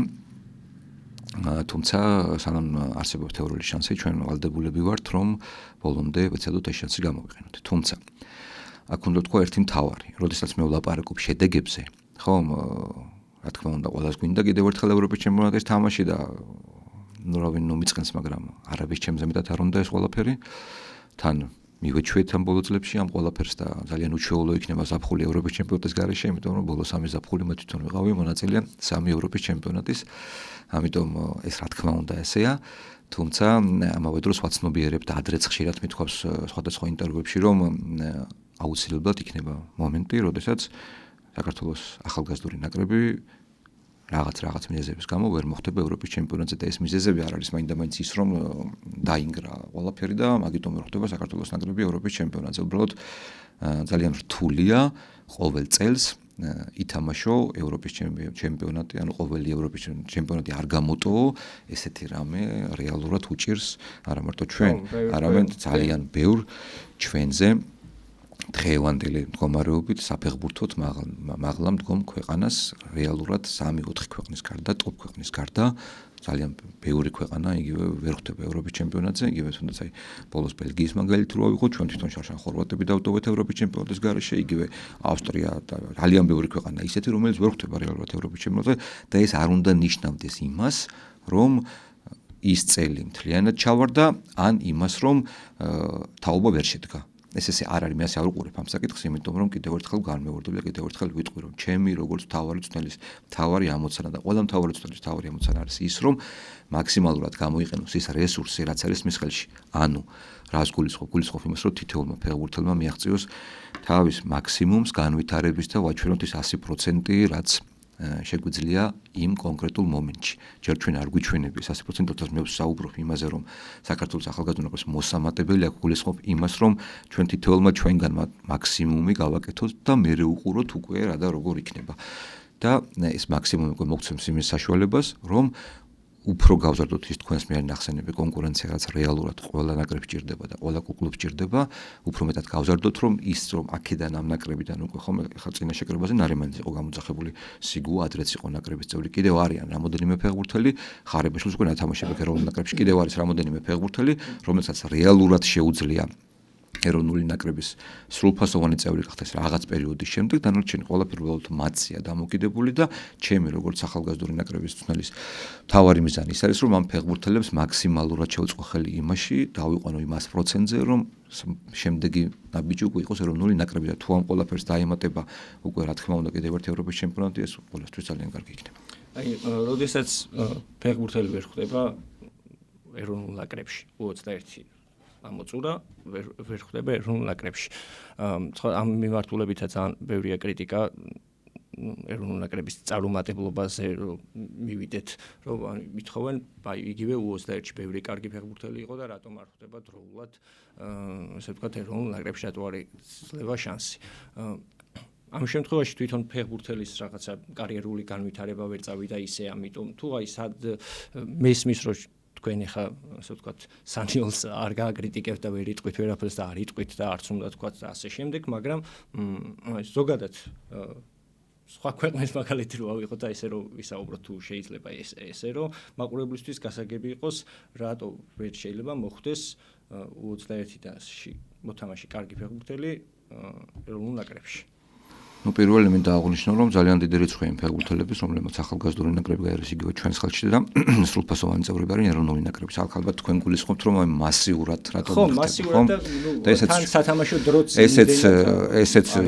თუმცა სანამ არსებობს თეორიული შანსი, ჩვენ ვალდებულები ვართ, რომ ბოლომდე ვეცადოთ ეს შანსი გამოვიყენოთ. თუმცა აქ უნდა თქვა ერთი მთავარი, როდესაც მე ვლაპარაკობ შედეგებზე, ხომ, რა თქმა უნდა, ყველას გვინდა კიდევ ერთხელ ევროპის ჩემპიონატის თამაში და ნუ მიწყენს, მაგრამ არაბის ჩემზე მეტად არ უნდა ეს ყველაფერი. თან მივეჩვეთ ამ ბოლო წლებში ამ ყველაფერს და ძალიან უჩვეულო იქნება ზაფხული ევროპის ჩემპიონატის გარეშე, იმიტომ რომ ბოლო 3 ზაფხული მე თვითონ ვიყავი მონაწილე 3 ევროპის ჩემპიონატის. ამიტომ ეს რა თქმა უნდა ესეა. თუმცა ამავე დროს ვაცნობიერებ და ადრეც ხშირად მithქვავს სხვადასხვა ინტერვიუებში, რომ აუცილებლად იქნება მომენტი, როდესაც საქართველოს ახალგაზრდული ნაკრები რაღაც მიზეზების გამო ვერ მოხვდება ევროპის ჩემპიონატზე და ეს მიზეზები არ არის მაინდა-მაინც ის, რომ დაინგრა ყველაფერი და მაგიტომ ვერ ხვდება საქართველოს ნაკრები ევროპის ჩემპიონატზე. უბრალოდ ძალიან რთულია ყოველ წელს ითამაშო ევროპის ჩემპიონატი, ანუ ყოველი ევროპის ჩემპიონატი არ გამოტოვო, ესეთი რამე რეალურად უჭირს არა მარტო ჩვენ, არამედ ძალიან ბევრ ჩვენზე დღევანდელი მდგომარეობით საფეხბურთოდ მაღლა მდგომ ქვეყანას რეალურად 3-4 ქვეყნის გარდა, ტოპ ქვეყნის გარდა ძალიან ბევრი ქვეყანა იგივე ვერ ხვდება ევროპის ჩემპიონატზე, იგივე თუნდაც აი ბოლოს ბელგიის მაგალითი რო ავიღოთ, ჩვენ თვითონ შარშან ხორვატები დავტოვეთ ევროპის ჩემპიონატის გარეშე, იგივე ავსტრია და ძალიან ბევრი ქვეყანა ისეთი, რომელიც ვერ ხვდება რეალურად ევროპის ჩემპიონატზე და ეს არ უნდა ნიშნავდეს იმას, რომ ის წელი მთლიანად ჩავარდა, ან იმას, რომ თაობა ვერ შედგა. ეს არ არის, მე ასე არ უყურებ ამ საკითხს, იმიტომ რომ კიდევ ერთხელ განმეორდები და კიდევ ერთხელ ვიტყვი, რომ ჩემი როგორც მთავარი მწვრთნელის მთავარი ამოცანა და ყველა მთავარი მწვრთნელის მთავარი ამოცანა არის ის, რომ მაქსიმალურად გამოიყენოს ის რესურსი, რაც არის მის ხელში. ანუ რას გულისხმობ იმას, რომ თითოეულმა ფეხბურთელმა მიაღწიოს თავის მაქსიმუმს განვითარების და ვაჩვენოთ ის 100%, რაც შეგვიძლია იმ კონკრეტულ მომენტში. ჯერ ჩვენ არ გვიჩვენები 100%-ად მე ვსაუბრობ იმაზე, რომ საქართველოს ახალგაზრდა ნაკრებს მოსამატებელი აქვს, გულისხმობ იმას, რომ ჩვენ თითოეულმა ჩვენგან მაქსიმუმი გავაკეთოთ და მერე უყუროთ უკვე რა და როგორ იქნება. და ეს მაქსიმუმი უკვე მოგცემს იმის საშუალებას, რომ უფრო გავზარდოთ ის თქვენს მიერ ნახსენები კონკურენცია, რაც რეალურად ყველა ნაკრებს ჭირდება და ყველა კლუბს ჭირდება, უფრო მეტად გავზარდოთ, რომ ის რომ აქედან ამ ნაკრებიდან უკვე ხომ ხა წინა შეკრებაზე ნარიმანიც იყო გამოძახებული, სიგუ ადრეც იყო ნაკრების წევრი, კიდევ არიან რამოდენიმე ფეხბურთელი, ხარებაშვილს უკვე ნათამაშები ეროვნულ ნაკრებში, კიდევ არის რამოდენიმე ფეხბურთელი, რომელსაც რეალურად შეუძლია ეროვნული ნაკრების სრულფასოვანი წევრი გახდეს რაღაც პერიოდის შემდეგ, დანარჩენი ყველაფერი უბრალოდ მათზეა დამოკიდებული და ჩემი როგორც ახალგაზრდული ნაკრების მწვრთნელის მთავარი მიზანი ის არის, რომ ამ ფეხბურთელებს მაქსიმალურად შევწყო ხელი იმაში, დავიყვანო იმ 100%-ზე, რომ შემდეგი ნაბიჯი უკვე იყოს ეროვნული ნაკრები და თუ ამ ყველაფერს დაემატება უკვე რა თქმა უნდა კიდევ ერთი ევროპის ჩემპიონატი, ეს ყველასთვის ძალიან კარგი იქნება. აი, როდესაც ფეხბურთელი ვერ ხვდება ეროვნულ ნაკრებში, 21 ამოწურა ვერ ხვდება ეროვნულ ნაკრებში. ამ მიმართულებითაც ძალიან ბევრია კრიტიკა ეროვნულ ნაკრების წარუმატებლობაზე, რომ მივიდეთ, რომ მithოვენ, აი იგივე U21-ში ბევრი კარგი ფეხბურთელი იყო და რატომ არ ხვდება დროულად, ესე ვთქვათ, ეროვნულ ნაკრებში რატო არ იძლევა შანსი. ამ შემთხვევაში თვითონ ფეხბურთელის რაღაცა კარიერული განვითარება ვერ წავიდა ისე, ამიტომ თუ აი სად მესმის რომ თქვენ ახლა ასე ვთქვათ სანიოლს არ გააკრიტიკებთ და ვერ იტყვით ვერაფერს და არ იტყვით და არც უნდა თქვათ და ასე შემდეგ, მაგრამ ზოგადად სხვა ქვეყნის მაგალითი რო ავიღოთ და ესე რომ ვისაუბროთ თუ შეიძლება ესე რომ მაყურებლისთვის გასაგები იყოს, რატო ვერ შეიძლება მოხვდეს U21-ში მოთამაშე კარგი ფეხბურთელი ეროვნულ ნაკრებში. ნუ პირველი მინდა აღვნიშნო, რომ ძალიან დიდი რიცხვია იმ ფეხბურთელების, რომლებიც ახალგაზრდული ნაკრები გაერეს იგივე ჩვენს ხელში და სრულფასოვანი წევრები არიან ეროვნული ნაკრების. ალბათ თქვენ გულისხმობთ, რომ აი მასიურად რატომ ხო, მასიურად და თან სათამაშო დროც ესეც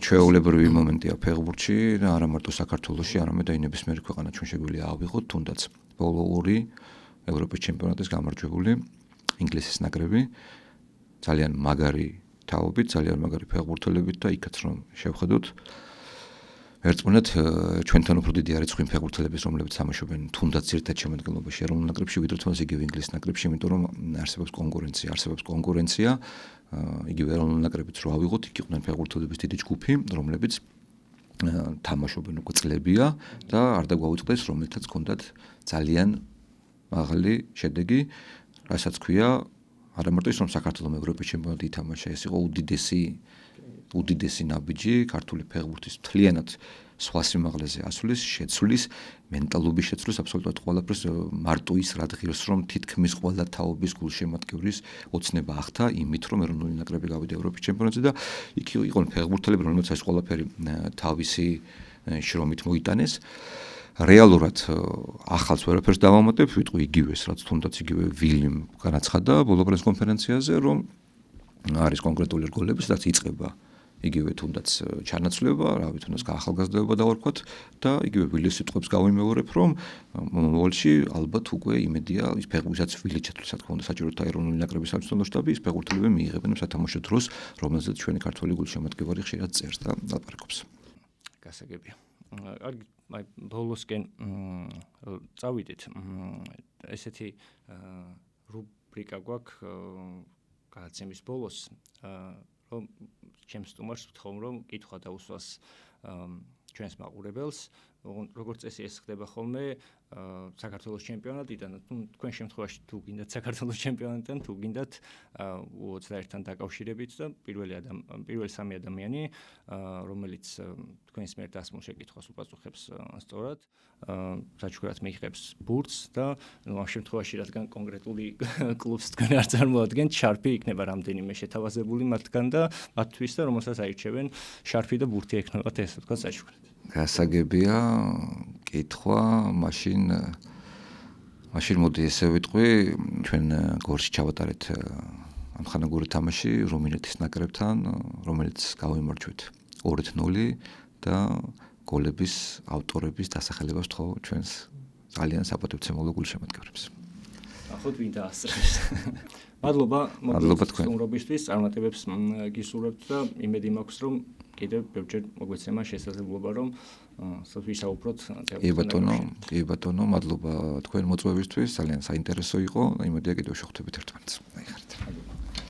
ჩვეულებრივი მომენტია ფეხბურთში და არა მარტო საქართველოში, არამედ აი ნებისმიერი ქვეყანა ჩვენ შეგვიძლია ავიღოთ, თუნდაც ბოლო 2 ევროპის ჩემპიონატის გამარჯვებული ინგლისის ნაკრები ძალიან მაგარი თაობით, ძალიან მაგარი ფეხბურთელებით და იქაც რომ შევხედოთ ერთმანეთ ჩვენთან უფრო დიდი არის ხვიმ ფეხბურთელების, რომლებიც თამაშობენ თუნდაც ერთ შემადგენლობაში ეროვნულ ნაკრებში, ვიდრე თუნდაც იგივე ინგლისის ნაკრებში, იმიტომ რომ არსებობს კონკურენცია, იგივე ეროვნულ ნაკრებიც რო ავიღოთ, იქ იყვნენ ფეხბურთელების დიდი ჯგუფი, რომლებიც თამაშობენ უკვე წლებია და არ დაგვაუწყდეს, რომელთაც ჰქონდათ ძალიან მაღალი შედეგი, რასაც ქვია არა მარტო ის რომ საქართველოს ევროპის ჩემპიონატი ითამაშა, ეს იყო უდიდესი უდიდესი ნაბიჯი ქართული ფეხბურთის მთლიანად სხვა სიმაღლეზე ასვლის, შეცვლის, მენტალობის შეცვლის აბსოლუტურად ყველაფერს მარტო ის რა ღირს რომ თითქმის ყველა თაობის გულშემატკივრის ოცნება ახთა იმით რომ ეროვნული ნაკრები გავიდა ევროპის ჩემპიონატზე და იქ იყვნენ ფეხბურთელები რომელსაც ეს ყველაფერი თავისი შრომით მოიტანეს. რეალურად ახალს ვერაფერს დავამატებ, ვიტყვი იგივეს, რაც თუნდაც იგივე ვილიმ განაცხადა ბოლო პრესკონფერენციაზე, რომ არის კონკრეტული რგოლები, სადაც იწყება იგივე თუნდაც ჩანაცვლება, რავი, თუნდაც გაახალგაზრდობა დავარქვათ და იგივე ვილის სიტყვებს გავიმეორებ, რომ მომავალში ალბათ უკვე იმედია ის ფეხბურთსაც ვილი ჩათვლის, რა თქმა უნდა, საჭიროთა ეროვნული ნაკრების სამწვრთნელო შტაბი ის ფეხბურთელები მიიღებენ სათამაშო დროს, რომელზეც ჩვენი ქართველი გულშემატკივარი ხშირად წერს და ლაპარაკობს. გასაგებია. კარგი, აი ბოლოსკენ წავიდეთ. ესეთი რუბრიკა გვაქვს გადაცემის ბოლოს, რომ ჩემს სტუმარს ვთხოვ, რომ კითხვა დაუსვას ჩვენს მაყურებელს, როგორც წესი ეს ხდება ხოლმე საქართველოს ჩემპიონატიდან, თქვენ შემთხვევაში თუ გინდათ საქართველოს ჩემპიონატიდან, თუ გინდათ U21-თან დაკავშირებით და პირველი სამი ადამიანი, რომელიც თქვენს მიერ დასმულ შეკითხვას უპასუხებს სწორად, საჩუქრად მიიღებს ბურთს და ამ შემთხვევაში რადგან კონკრეტული კლუბს თქვენ არ წარმოადგენთ, შარფი იქნება რამდენიმე შეთავაზებული მათგან და მათთვის და რომელსაც აირჩევენ შარფი და ბურთი ექნებათ ესე თქვა საჩუქრად. გასაგებია კითხვა, მაშინ მოდი ესე ვიტყვი, ჩვენ გორში ჩავატარეთ ამხანაგური თამაში რუმინეთის ნაკრებთან, რომელიც გავიმარჯვეთ 2-0 და გოლების ავტორების დასახელებას ვთხოვ ჩვენს ძალიან საპატივცემულო გულშემატკივრებს. ახოთ ვინ დაასწრებს. მადლობა თქვენ სტუმრობისთვის, წარმატებებს გისურვებთ და იმედი მაქვს რომ კიდევ ბევრჯერ მოგვეცემა შესაძლებლობა რომ ვისაუბროთ. კი ბატონო, მადლობა თქვენ მოწვევისთვის, ძალიან საინტერესო იყო და იმედია კიდევ შევხვდებით ერთმანეთს.